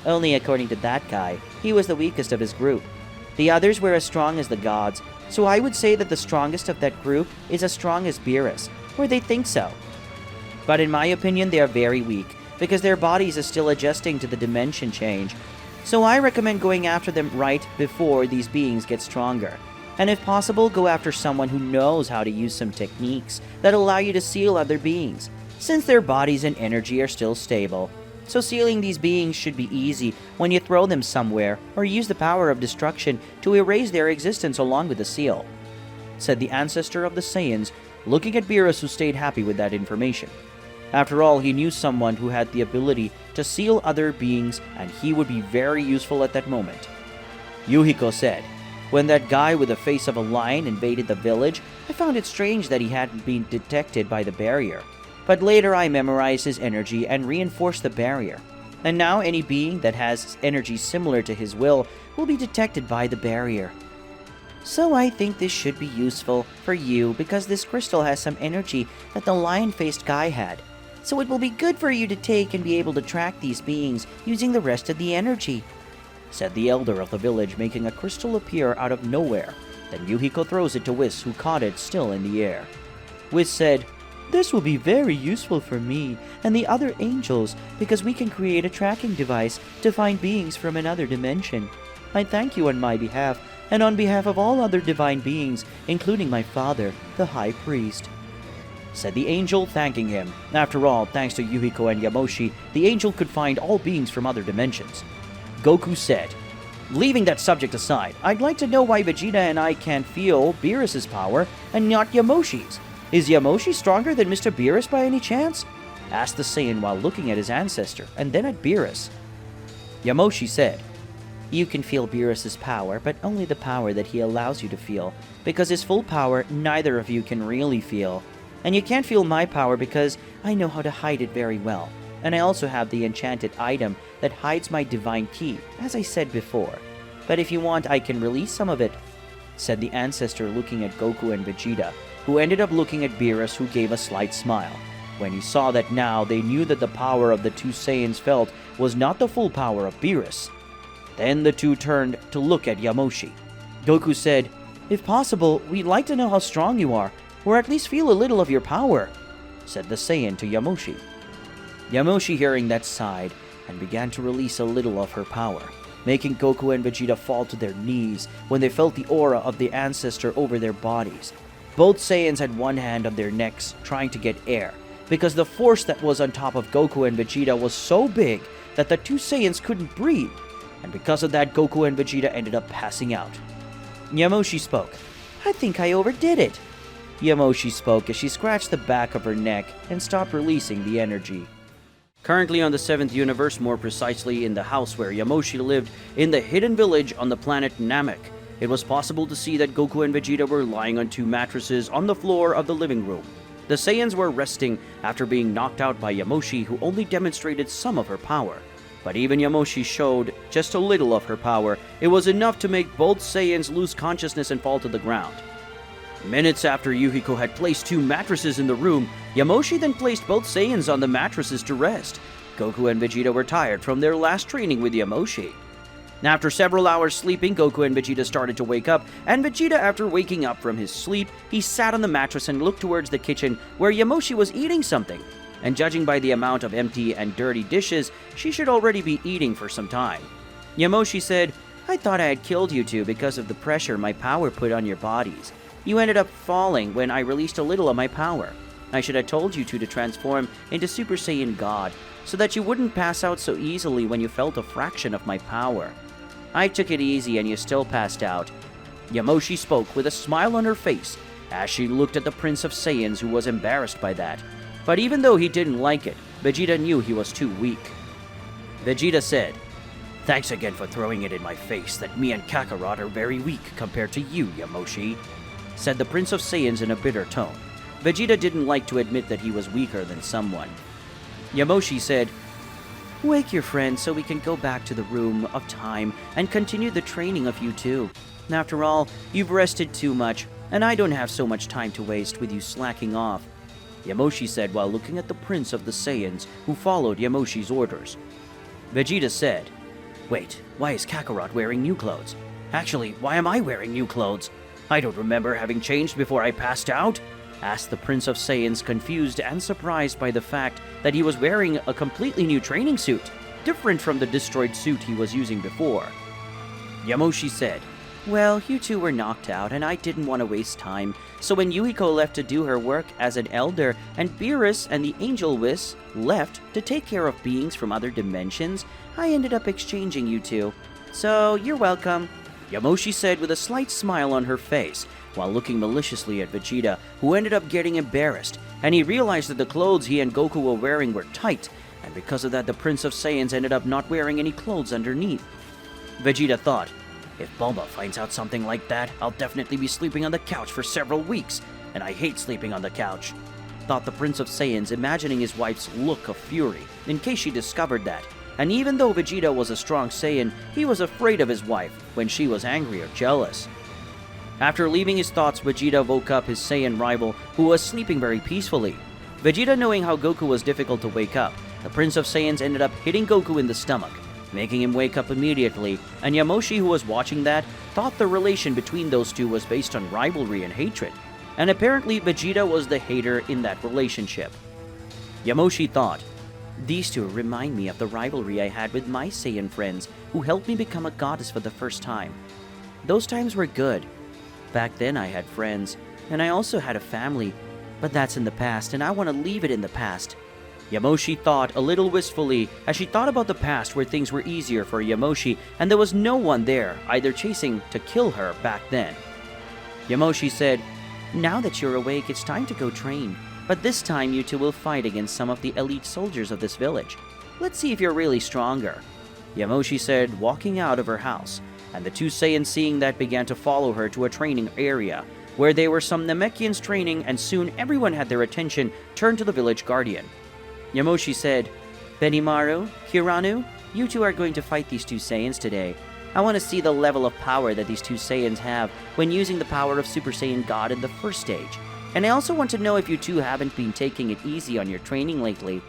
Only according to that guy, he was the weakest of his group. The others were as strong as the gods, so I would say that the strongest of that group is as strong as Beerus, or they think so. But in my opinion, they are very weak, because their bodies are still adjusting to the dimension change. So I recommend going after them right before these beings get stronger. And if possible, go after someone who knows how to use some techniques that allow you to seal other beings, since their bodies and energy are still stable. So sealing these beings should be easy when you throw them somewhere, or use the power of destruction to erase their existence along with the seal," said the ancestor of the Saiyans, looking at Beerus, who stayed happy with that information. After all, he knew someone who had the ability to seal other beings, and he would be very useful at that moment. Yuhiko said, "When that guy with the face of a lion invaded the village, I found it strange that he hadn't been detected by the barrier. But later I memorized his energy and reinforced the barrier. And now any being that has energy similar to his will be detected by the barrier. So I think this should be useful for you because this crystal has some energy that the lion-faced guy had. So it will be good for you to take and be able to track these beings using the rest of the energy," said the elder of the village, making a crystal appear out of nowhere. Then Yuhiko throws it to Whis, who caught it still in the air. Whis said, "This will be very useful for me and the other angels because we can create a tracking device to find beings from another dimension. I thank you on my behalf and on behalf of all other divine beings, including my father, the High Priest," said the angel, thanking him. After all, thanks to Yuhiko and Yamoshi, the angel could find all beings from other dimensions. Goku said, "Leaving that subject aside, I'd like to know why Vegeta and I can't feel Beerus' power and not Yamoshi's. Is Yamoshi stronger than Mr. Beerus by any chance?" asked the Saiyan while looking at his ancestor and then at Beerus. Yamoshi said, "You can feel Beerus' power, but only the power that he allows you to feel, because his full power neither of you can really feel. And you can't feel my power because I know how to hide it very well. And I also have the enchanted item that hides my divine ki, as I said before. But if you want, I can release some of it," said the ancestor, looking at Goku and Vegeta, who ended up looking at Beerus, who gave a slight smile when he saw that now they knew that the power of the two Saiyans felt was not the full power of Beerus. Then the two turned to look at Yamoshi. Goku said, "If possible, we'd like to know how strong you are, or at least feel a little of your power," said the Saiyan to Yamoshi. Yamoshi, hearing that, sighed and began to release a little of her power, making Goku and Vegeta fall to their knees when they felt the aura of the ancestor over their bodies. Both Saiyans had one hand on their necks trying to get air, because the force that was on top of Goku and Vegeta was so big that the two Saiyans couldn't breathe, and because of that, Goku and Vegeta ended up passing out. Yamoshi spoke. "I think I overdid it," Yamoshi spoke as she scratched the back of her neck and stopped releasing the energy. Currently on the 7th universe, more precisely in the house where Yamoshi lived in the hidden village on the planet Namek, it was possible to see that Goku and Vegeta were lying on 2 mattresses on the floor of the living room. The The Saiyans were resting after being knocked out by Yamoshi, who only demonstrated some of her power. But even Yamoshi showed just a little of her power. It was enough to make both Saiyans lose consciousness and fall to the ground. Minutes after Yuhiko had placed 2 mattresses in the room, Yamoshi then placed both Saiyans on the mattresses to rest. Goku and Vegeta were tired from their last training with Yamoshi. After several hours sleeping, Goku and Vegeta started to wake up, and Vegeta, after waking up from his sleep, he sat on the mattress and looked towards the kitchen where Yamoshi was eating something. And judging by the amount of empty and dirty dishes, she should already be eating for some time. Yamoshi said, "I thought I had killed you two because of the pressure my power put on your bodies. You ended up falling when I released a little of my power. I should have told you two to transform into Super Saiyan God, so that you wouldn't pass out so easily when you felt a fraction of my power. I took it easy and you still passed out." Yamoshi spoke with a smile on her face as she looked at the Prince of Saiyans, who was embarrassed by that. But even though he didn't like it, Vegeta knew he was too weak. Vegeta said, "Thanks again for throwing it in my face that me and Kakarot are very weak compared to you, Yamoshi," said the Prince of Saiyans in a bitter tone. Vegeta didn't like to admit that he was weaker than someone. Yamoshi said, "Wake your friend so we can go back to the room of time and continue the training of you two. After all, you've rested too much, and I don't have so much time to waste with you slacking off," Yamoshi said while looking at the Prince of the Saiyans, who followed Yamoshi's orders. Vegeta said, "Wait, why is Kakarot wearing new clothes? Actually, why am I wearing new clothes? I don't remember having changed before I passed out," asked the Prince of Saiyans, confused and surprised by the fact that he was wearing a completely new training suit, different from the destroyed suit he was using before. Yamoshi said, "Well, you two were knocked out and I didn't want to waste time, so when Yuhiko left to do her work as an elder and Beerus and the Angel Whis left to take care of beings from other dimensions, I ended up exchanging you two. So, you're welcome," Yamoshi said with a slight smile on her face, while looking maliciously at Vegeta, who ended up getting embarrassed, and he realized that the clothes he and Goku were wearing were tight, and because of that the Prince of Saiyans ended up not wearing any clothes underneath. Vegeta thought, "If Bulma finds out something like that, I'll definitely be sleeping on the couch for several weeks, and I hate sleeping on the couch," thought the Prince of Saiyans, imagining his wife's look of fury, in case she discovered that. And even though Vegeta was a strong Saiyan, he was afraid of his wife when she was angry or jealous. After leaving his thoughts, Vegeta woke up his Saiyan rival, who was sleeping very peacefully. Vegeta, knowing how Goku was difficult to wake up, the Prince of Saiyans ended up hitting Goku in the stomach, making him wake up immediately, and Yamoshi, who was watching that, thought the relation between those two was based on rivalry and hatred, and apparently Vegeta was the hater in that relationship. Yamoshi thought, "These two remind me of the rivalry I had with my Saiyan friends who helped me become a goddess for the first time. Those times were good. Back then I had friends, and I also had a family, but that's in the past, and I want to leave it in the past." Yamoshi thought a little wistfully as she thought about the past where things were easier for Yamoshi, and there was no one there either chasing to kill her back then. Yamoshi said, "Now that you're awake, it's time to go train, but this time you two will fight against some of the elite soldiers of this village. Let's see if you're really stronger," Yamoshi said, walking out of her house, and the two Saiyans, seeing that, began to follow her to a training area, where there were some Namekians training, and soon everyone had their attention turned to the village guardian. Yamoshi said, "Benimaru, Kiranu, you two are going to fight these two Saiyans today. I want to see the level of power that these two Saiyans have when using the power of Super Saiyan God in the first stage. And I also want to know if you two haven't been taking it easy on your training lately,"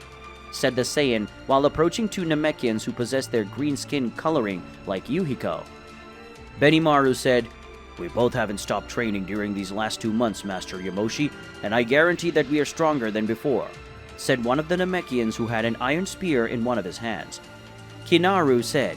said the Saiyan, while approaching two Namekians who possessed their green skin coloring like Yuhiko. Benimaru said, "We both haven't stopped training during these last 2 months, Master Yamoshi, and I guarantee that we are stronger than before," said one of the Namekians who had an iron spear in one of his hands. Kinaru said,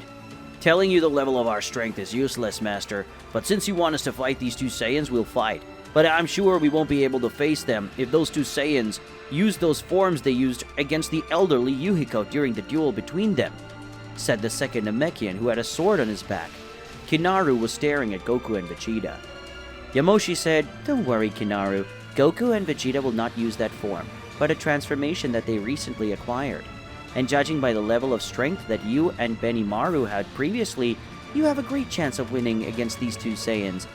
"Telling you the level of our strength is useless, Master, but since you want us to fight these two Saiyans, we'll fight. But I'm sure we won't be able to face them if those two Saiyans use those forms they used against the elderly Yuhiko during the duel between them," said the second Namekian, who had a sword on his back. Kinaru was staring at Goku and Vegeta. Yamoshi said, "Don't worry, Kinaru. Goku and Vegeta will not use that form, but a transformation that they recently acquired. And judging by the level of strength that you and Benimaru had previously, you have a great chance of winning against these two Saiyans."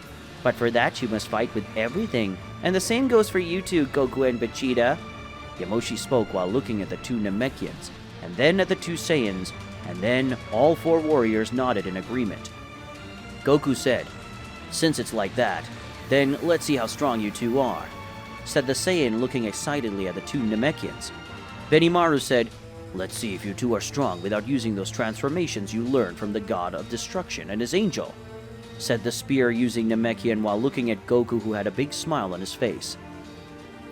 But for that, you must fight with everything. And the same goes for you two, Goku and Vegeta. Yamoshi spoke while looking at the two Namekians, and then at the two Saiyans, and then all four warriors nodded in agreement. Goku said, "Since it's like that, then let's see how strong you two are," said the Saiyan, looking excitedly at the two Namekians. Benimaru said, "Let's see if you two are strong without using those transformations you learned from the God of Destruction and his angel," said the spear-using Namekian while looking at Goku, who had a big smile on his face.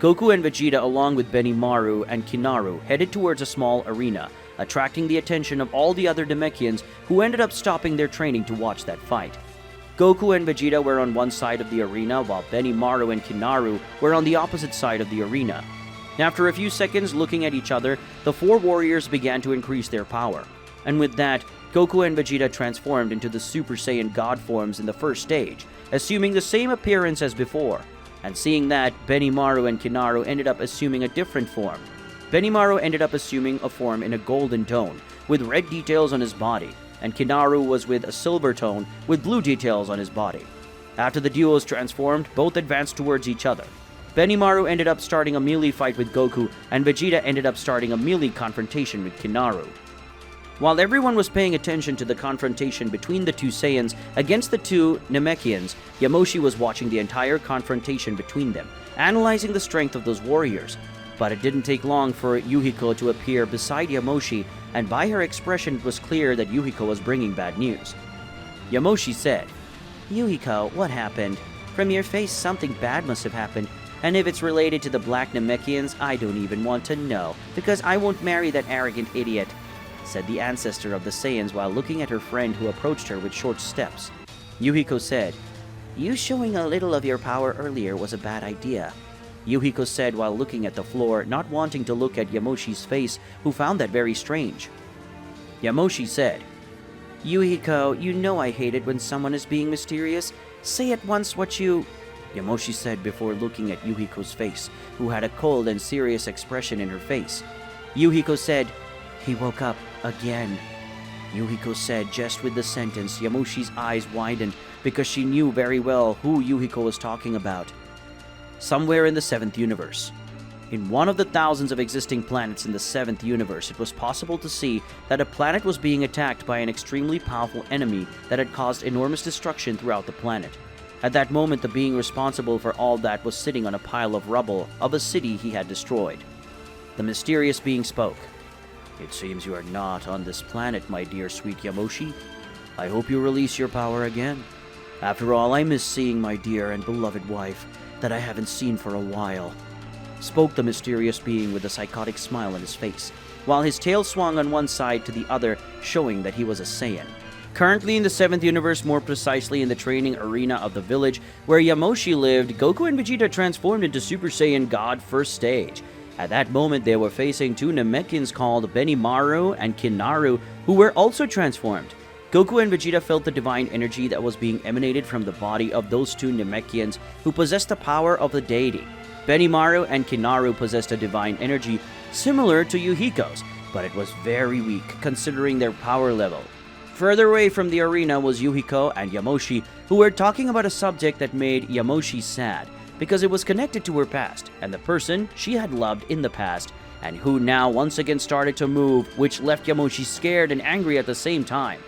Goku and Vegeta, along with Benimaru and Kinaru, headed towards a small arena, attracting the attention of all the other Namekians, who ended up stopping their training to watch that fight. Goku and Vegeta were on one side of the arena, while Benimaru and Kinaru were on the opposite side of the arena. After a few seconds looking at each other, the four warriors began to increase their power. And with that, Goku and Vegeta transformed into the Super Saiyan God forms in the first stage, assuming the same appearance as before. And seeing that, Benimaru and Kinaru ended up assuming a different form. Benimaru ended up assuming a form in a golden tone, with red details on his body, and Kinaru was with a silver tone, with blue details on his body. After the duos transformed, both advanced towards each other. Benimaru ended up starting a melee fight with Goku, and Vegeta ended up starting a melee confrontation with Kinaru. While everyone was paying attention to the confrontation between the two Saiyans against the two Namekians, Yamoshi was watching the entire confrontation between them, analyzing the strength of those warriors. But it didn't take long for Yuhiko to appear beside Yamoshi, and by her expression it was clear that Yuhiko was bringing bad news. Yamoshi said, "Yuhiko, what happened? From your face something bad must have happened, and if it's related to the Black Namekians, I don't even want to know, because I won't marry that arrogant idiot," said the ancestor of the Saiyans while looking at her friend who approached her with short steps. Yuhiko said, "You showing a little of your power earlier was a bad idea," Yuhiko said while looking at the floor, not wanting to look at Yamoshi's face, who found that very strange. Yamoshi said, "Yuhiko, you know I hate it when someone is being mysterious. Say at once what you..." Yamoshi said before looking at Yuhiko's face, who had a cold and serious expression in her face. Yuhiko said, "He woke up again." Yuhiko said just with the sentence, Yamoshi's eyes widened because she knew very well who Yuhiko was talking about. Somewhere in the 7th universe. In one of the thousands of existing planets in the 7th universe, it was possible to see that a planet was being attacked by an extremely powerful enemy that had caused enormous destruction throughout the planet. At that moment, the being responsible for all that was sitting on a pile of rubble of a city he had destroyed. The mysterious being spoke. "It seems you are not on this planet, my dear sweet Yamoshi. I hope you release your power again. After all, I miss seeing my dear and beloved wife that I haven't seen for a while," spoke the mysterious being with a psychotic smile on his face, while his tail swung on one side to the other, showing that he was a Saiyan. Currently in the 7th universe, more precisely in the training arena of the village where Yamoshi lived, Goku and Vegeta transformed into Super Saiyan God first stage. At that moment, they were facing two Namekians called Benimaru and Kinaru, who were also transformed. Goku and Vegeta felt the divine energy that was being emanated from the body of those two Namekians who possessed the power of the deity. Benimaru and Kinaru possessed a divine energy similar to Yuhiko's, but it was very weak considering their power level. Further away from the arena was Yuhiko and Yamoshi, who were talking about a subject that made Yamoshi sad, because it was connected to her past, and the person she had loved in the past, and who now once again started to move, which left Yamoshi scared and angry at the same time.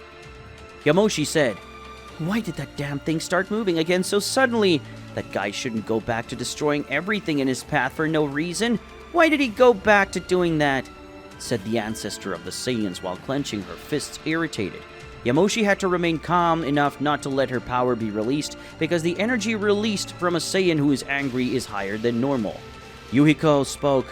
Yamoshi said, "Why did that damn thing start moving again so suddenly? That guy shouldn't go back to destroying everything in his path for no reason. Why did he go back to doing that?" said the ancestor of the Saiyans while clenching her fists, irritated. Yamoshi had to remain calm enough not to let her power be released, because the energy released from a Saiyan who is angry is higher than normal. Yuhiko spoke,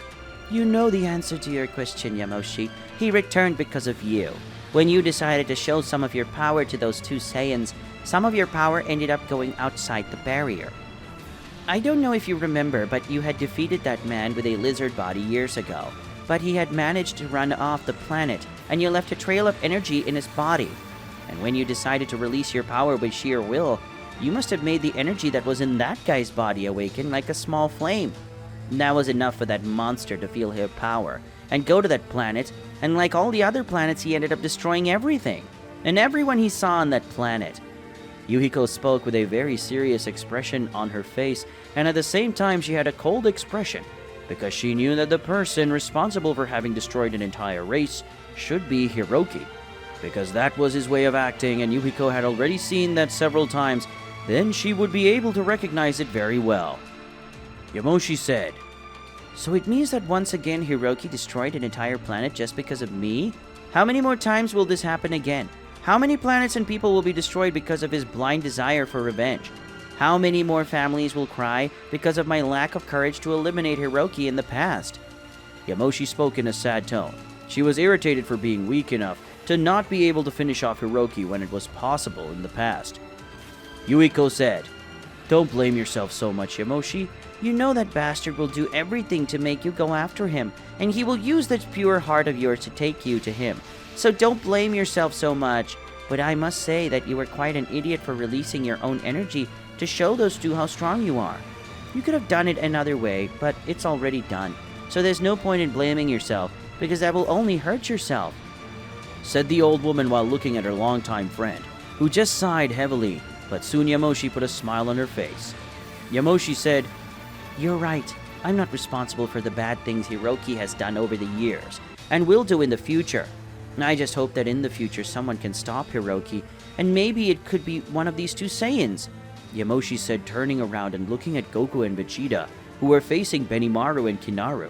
"You know the answer to your question, Yamoshi. He returned because of you. When you decided to show some of your power to those two Saiyans, some of your power ended up going outside the barrier. I don't know if you remember, but you had defeated that man with a lizard body years ago, but he had managed to run off the planet, and you left a trail of energy in his body. And when you decided to release your power by sheer will, you must have made the energy that was in that guy's body awaken like a small flame. And that was enough for that monster to feel her power and go to that planet, and like all the other planets, he ended up destroying everything and everyone he saw on that planet." Yuhiko spoke with a very serious expression on her face, and at the same time she had a cold expression, because she knew that the person responsible for having destroyed an entire race should be Hiroki, because that was his way of acting, and Yuhiko had already seen that several times. Then she would be able to recognize it very well. Yamoshi said, "So it means that once again Hiroki destroyed an entire planet just because of me? How many more times will this happen again? How many planets and people will be destroyed because of his blind desire for revenge? How many more families will cry because of my lack of courage to eliminate Hiroki in the past?" Yamoshi spoke in a sad tone. She was irritated for being weak enough to not be able to finish off Hiroki when it was possible in the past. Yuhiko said, "Don't blame yourself so much, Yamoshi. You know that bastard will do everything to make you go after him, and he will use that pure heart of yours to take you to him. So don't blame yourself so much. But I must say that you were quite an idiot for releasing your own energy to show those two how strong you are. You could have done it another way, but it's already done. So there's no point in blaming yourself, because that will only hurt yourself," said the old woman while looking at her longtime friend, who just sighed heavily, but soon Yamoshi put a smile on her face. Yamoshi said, "You're right. I'm not responsible for the bad things Hiroki has done over the years, and will do in the future. I just hope that in the future someone can stop Hiroki, and maybe it could be one of these two Saiyans," Yamoshi said, turning around and looking at Goku and Vegeta, who were facing Benimaru and Kinaru.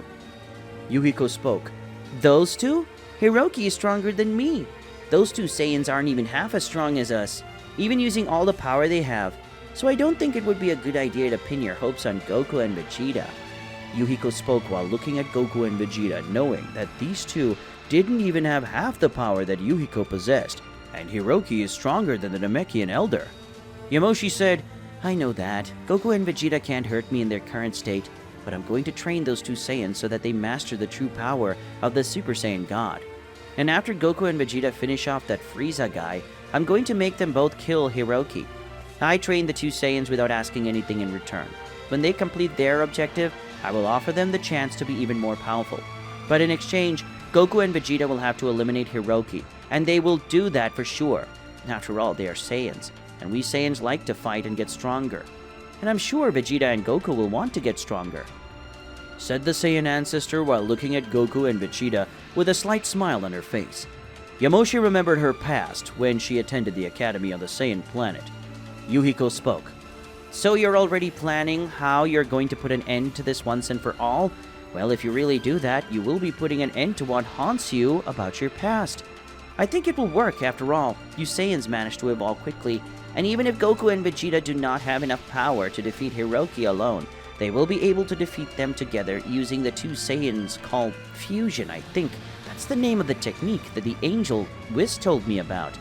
Yuhiko spoke, "Those two? Hiroki is stronger than me. Those two Saiyans aren't even half as strong as us, even using all the power they have. So I don't think it would be a good idea to pin your hopes on Goku and Vegeta." Yuhiko spoke while looking at Goku and Vegeta, knowing that these two didn't even have half the power that Yuhiko possessed, and Hiroki is stronger than the Namekian Elder. Yamoshi said, "I know that. Goku and Vegeta can't hurt me in their current state, but I'm going to train those two Saiyans so that they master the true power of the Super Saiyan God. And after Goku and Vegeta finish off that Frieza guy, I'm going to make them both kill Hiroki. I train the two Saiyans without asking anything in return. When they complete their objective, I will offer them the chance to be even more powerful. But in exchange, Goku and Vegeta will have to eliminate Hiroki, and they will do that for sure. After all, they are Saiyans, and we Saiyans like to fight and get stronger. And I'm sure Vegeta and Goku will want to get stronger," said the Saiyan ancestor while looking at Goku and Vegeta with a slight smile on her face. Yamoshi remembered her past when she attended the academy on the Saiyan planet. Yuhiko spoke, "So you're already planning how you're going to put an end to this once and for all? Well, if you really do that, you will be putting an end to what haunts you about your past. I think it will work after all. You Saiyans managed to evolve quickly, and even if Goku and Vegeta do not have enough power to defeat Hiroki alone, they will be able to defeat them together using the two Saiyans called fusion, I think. That's the name of the technique that the angel Whis told me about."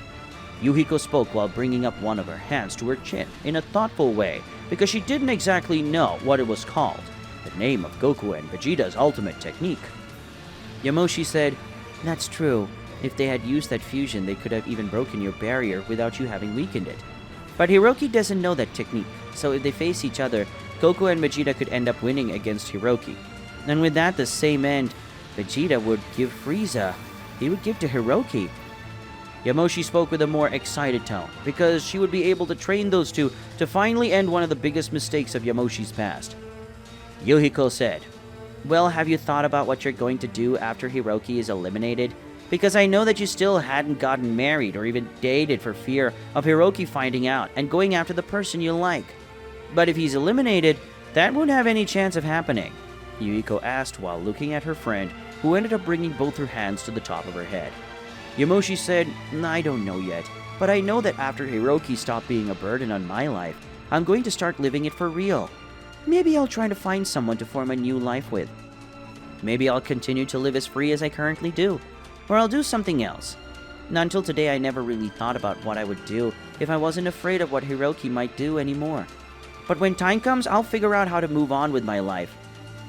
Yuhiko spoke while bringing up one of her hands to her chin in a thoughtful way, because she didn't exactly know what it was called, the name of Goku and Vegeta's ultimate technique. Yamoshi said, "That's true. If they had used that fusion, they could have even broken your barrier without you having weakened it. But Hiroki doesn't know that technique, so if they face each other, Goku and Vegeta could end up winning against Hiroki. And with that, the same end, Vegeta would give Frieza. He would give to Hiroki." Yamoshi spoke with a more excited tone, because she would be able to train those two to finally end one of the biggest mistakes of Yamoshi's past. Yuhiko said, "Well, have you thought about what you're going to do after Hiroki is eliminated? Because I know that you still hadn't gotten married or even dated for fear of Hiroki finding out and going after the person you like. But if he's eliminated, that won't have any chance of happening," Yuhiko asked while looking at her friend, who ended up bringing both her hands to the top of her head. Yamoshi said, "I don't know yet, but I know that after Hiroki stopped being a burden on my life, I'm going to start living it for real. Maybe I'll try to find someone to form a new life with. Maybe I'll continue to live as free as I currently do, or I'll do something else. Now, until today, I never really thought about what I would do if I wasn't afraid of what Hiroki might do anymore. But when time comes, I'll figure out how to move on with my life,"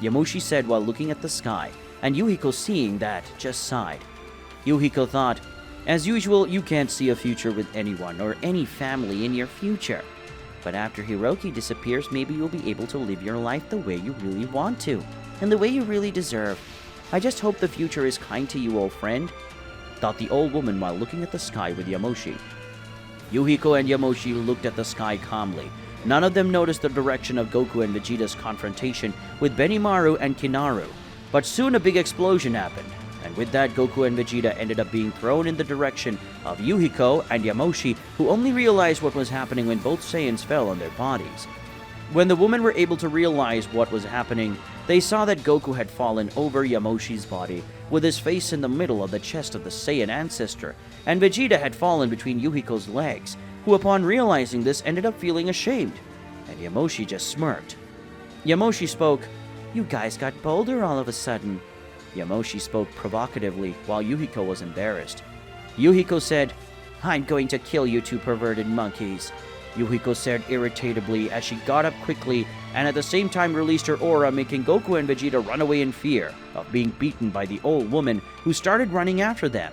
Yamoshi said while looking at the sky, and Yuhiko, seeing that, just sighed. Yuhiko thought, "As usual, you can't see a future with anyone or any family in your future. But after Hiroki disappears, maybe you'll be able to live your life the way you really want to, and the way you really deserve. I just hope the future is kind to you, old friend," thought the old woman while looking at the sky with Yamoshi. Yuhiko and Yamoshi looked at the sky calmly. None of them noticed the direction of Goku and Vegeta's confrontation with Benimaru and Kinaru. But soon a big explosion happened, and with that Goku and Vegeta ended up being thrown in the direction of Yuhiko and Yamoshi, who only realized what was happening when both Saiyans fell on their bodies. When the women were able to realize what was happening, they saw that Goku had fallen over Yamoshi's body, with his face in the middle of the chest of the Saiyan ancestor, and Vegeta had fallen between Yuhiko's legs, who upon realizing this ended up feeling ashamed, and Yamoshi just smirked. Yamoshi spoke, "You guys got bolder all of a sudden." Yamoshi spoke provocatively, while Yuhiko was embarrassed. Yuhiko said, "I'm going to kill you two perverted monkeys," Yuhiko said irritably as she got up quickly and at the same time released her aura, making Goku and Vegeta run away in fear of being beaten by the old woman who started running after them.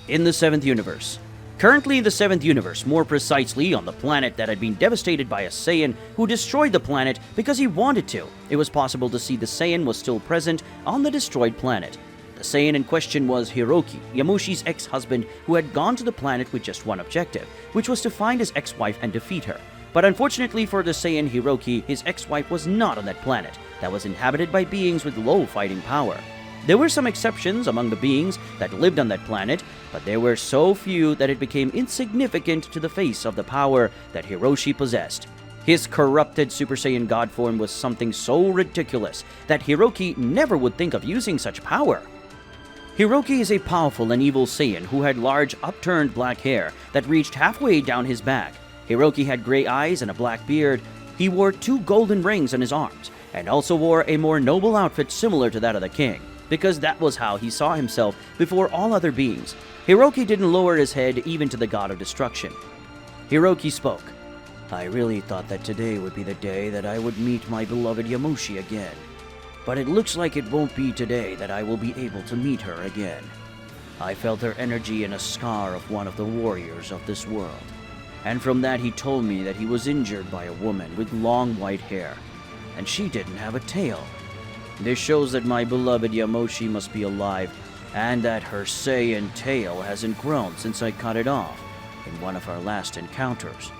In the 7th universe. Currently in the 7th universe, more precisely on the planet that had been devastated by a Saiyan who destroyed the planet because he wanted to, it was possible to see the Saiyan was still present on the destroyed planet. The Saiyan in question was Hiroki, Yamoshi's ex-husband, who had gone to the planet with just one objective, which was to find his ex-wife and defeat her. But unfortunately for the Saiyan Hiroki, his ex-wife was not on that planet that was inhabited by beings with low fighting power. There were some exceptions among the beings that lived on that planet, but there were so few that it became insignificant to the face of the power that Hiroshi possessed. His corrupted Super Saiyan God form was something so ridiculous that Hiroki never would think of using such power. Hiroki is a powerful and evil Saiyan who had large upturned black hair that reached halfway down his back. Hiroki had gray eyes and a black beard. He wore 2 golden rings on his arms, and also wore a more noble outfit similar to that of the king, because that was how he saw himself before all other beings. Hiroki didn't lower his head even to the god of destruction. Hiroki spoke, "I really thought that today would be the day that I would meet my beloved Yamoshi again. But it looks like it won't be today that I will be able to meet her again. I felt her energy in a scar of one of the warriors of this world. And from that he told me that he was injured by a woman with long white hair, and she didn't have a tail. This shows that my beloved Yamoshi must be alive, and that her Saiyan tail hasn't grown since I cut it off in one of our last encounters."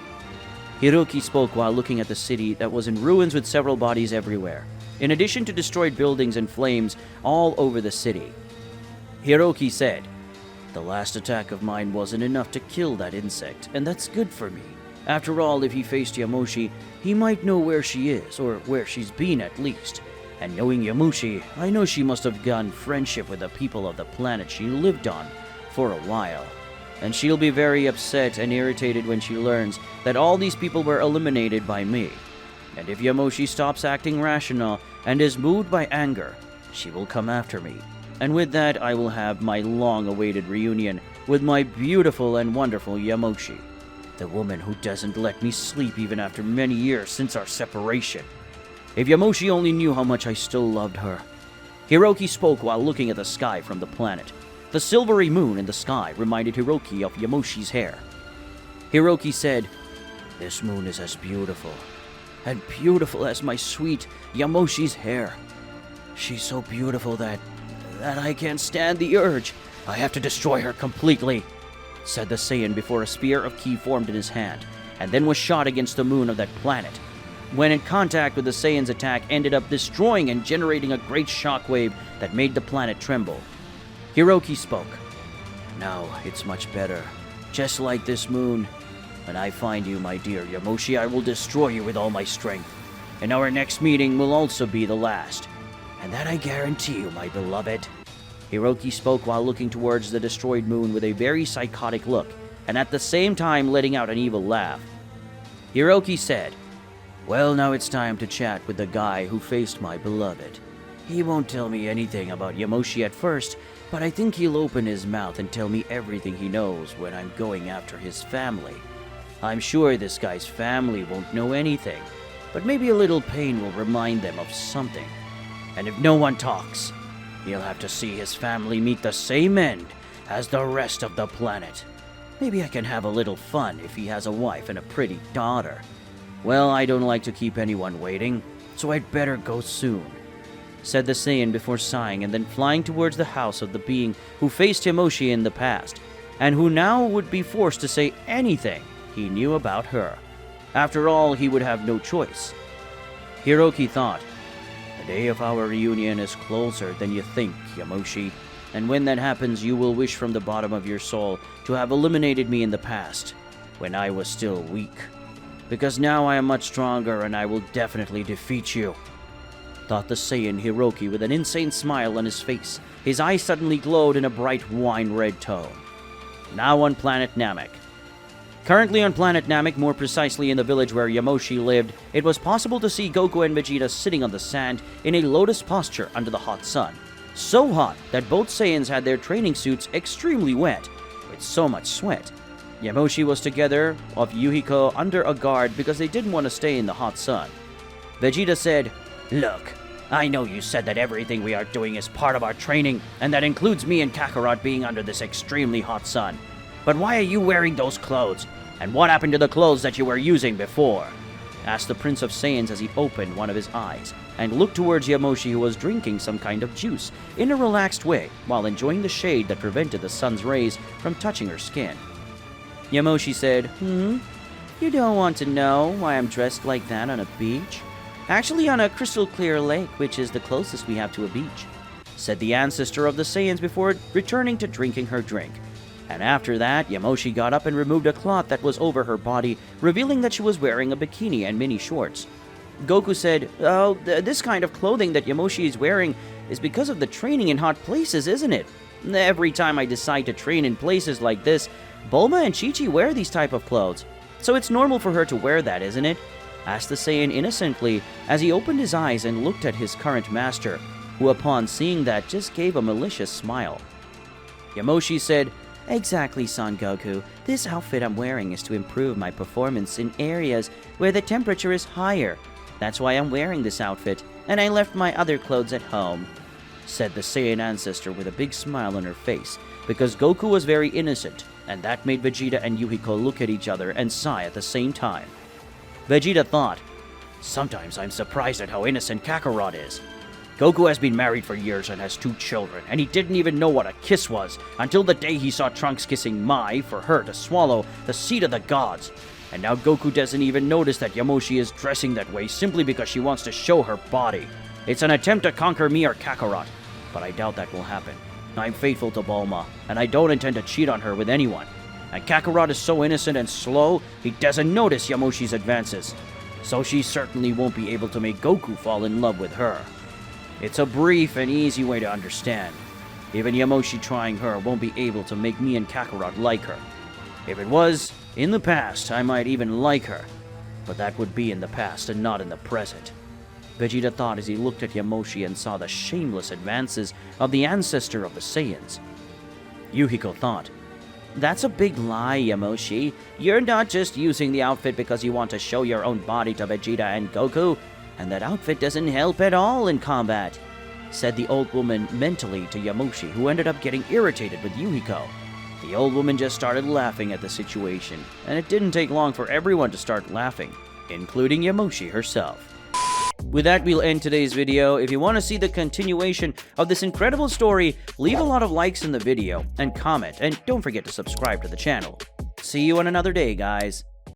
Hiroki spoke while looking at the city that was in ruins with several bodies everywhere, in addition to destroyed buildings and flames all over the city. Hiroki said, "The last attack of mine wasn't enough to kill that insect, and that's good for me. After all, if he faced Yamoshi, he might know where she is, or where she's been at least. And knowing Yamoshi, I know she must have gotten friendship with the people of the planet she lived on for a while. And she'll be very upset and irritated when she learns that all these people were eliminated by me. And if Yamoshi stops acting rational and is moved by anger, she will come after me. And with that, I will have my long-awaited reunion with my beautiful and wonderful Yamoshi, the woman who doesn't let me sleep even after many years since our separation. If Yamoshi only knew how much I still loved her." Hiroki spoke while looking at the sky from the planet. The silvery moon in the sky reminded Hiroki of Yamoshi's hair. Hiroki said, "This moon is as beautiful as my sweet Yamoshi's hair. She's so beautiful that I can't stand the urge. I have to destroy her completely," said the Saiyan before a spear of ki formed in his hand, and then was shot against the moon of that planet. When in contact with the Saiyan's attack, ended up destroying and generating a great shockwave that made the planet tremble. Hiroki spoke, "Now it's much better, just like this moon. When I find you, my dear Yamoshi, I will destroy you with all my strength. And our next meeting will also be the last. And that I guarantee you, my beloved." Hiroki spoke while looking towards the destroyed moon with a very psychotic look, and at the same time letting out an evil laugh. Hiroki said, "Well, now it's time to chat with the guy who faced my beloved. He won't tell me anything about Yamoshi at first, but I think he'll open his mouth and tell me everything he knows when I'm going after his family. I'm sure this guy's family won't know anything, but maybe a little pain will remind them of something. And if no one talks, he'll have to see his family meet the same end as the rest of the planet. Maybe I can have a little fun if he has a wife and a pretty daughter. Well, I don't like to keep anyone waiting, so I'd better go soon," said the Saiyan before sighing and then flying towards the house of the being who faced Yamoshi in the past. and who now would be forced to say anything he knew about her. After all, he would have no choice. Hiroki thought, "The day of our reunion is closer than you think, Yamoshi, and when that happens, you will wish from the bottom of your soul to have eliminated me in the past, when I was still weak. Because now I am much stronger and I will definitely defeat you," thought the Saiyan Hiroki with an insane smile on his face. His eyes suddenly glowed in a bright wine-red tone. Now on planet Namek. Currently on planet Namek, more precisely in the village where Yamoshi lived, it was possible to see Goku and Vegeta sitting on the sand in a lotus posture under the hot sun. So hot that both Saiyans had their training suits extremely wet, with so much sweat. Yamoshi was together of Yuhiko under a guard because they didn't want to stay in the hot sun. Vegeta said, "Look, I know you said that everything we are doing is part of our training, and that includes me and Kakarot being under this extremely hot sun. But why are you wearing those clothes? And what happened to the clothes that you were using before?" asked the Prince of Saiyans as he opened one of his eyes and looked towards Yamoshi, who was drinking some kind of juice in a relaxed way while enjoying the shade that prevented the sun's rays from touching her skin. Yamoshi said, "You don't want to know why I'm dressed like that on a beach? Actually on a crystal clear lake, which is the closest we have to a beach," said the ancestor of the Saiyans before returning to drinking her drink. And after that, Yamoshi got up and removed a cloth that was over her body, revealing that she was wearing a bikini and mini shorts. Goku said, "Oh, this kind of clothing that Yamoshi is wearing is because of the training in hot places, isn't it? Every time I decide to train in places like this, Bulma and Chi-Chi wear these type of clothes. So it's normal for her to wear that, isn't it?" asked the Saiyan innocently as he opened his eyes and looked at his current master, who upon seeing that just gave a malicious smile. Yamoshi said, "Exactly, Son Goku. This outfit I'm wearing is to improve my performance in areas where the temperature is higher. That's why I'm wearing this outfit, and I left my other clothes at home," said the Saiyan ancestor with a big smile on her face, because Goku was very innocent, and that made Vegeta and Yuhiko look at each other and sigh at the same time. Vegeta thought, "Sometimes I'm surprised at how innocent Kakarot is. Goku has been married for years and has 2 children, and he didn't even know what a kiss was until the day he saw Trunks kissing Mai for her to swallow the seed of the gods. And now Goku doesn't even notice that Yamoshi is dressing that way simply because she wants to show her body. It's an attempt to conquer me or Kakarot, but I doubt that will happen. I'm faithful to Bulma, and I don't intend to cheat on her with anyone. And Kakarot is so innocent and slow, he doesn't notice Yamoshi's advances. So she certainly won't be able to make Goku fall in love with her. It's a brief and easy way to understand. Even Yamoshi trying her won't be able to make me and Kakarot like her. If it was, in the past, I might even like her. But that would be in the past and not in the present," Vegeta thought as he looked at Yamoshi and saw the shameless advances of the ancestor of the Saiyans. Yuhiko thought, "That's a big lie, Yamoshi. You're not just using the outfit because you want to show your own body to Vegeta and Goku, and that outfit doesn't help at all in combat," said the old woman mentally to Yamoshi, who ended up getting irritated with Yuhiko. The old woman just started laughing at the situation, and it didn't take long for everyone to start laughing, including Yamoshi herself. With that, we'll end today's video. If you want to see the continuation of this incredible story, leave a lot of likes in the video and comment, and don't forget to subscribe to the channel. See you on another day, guys.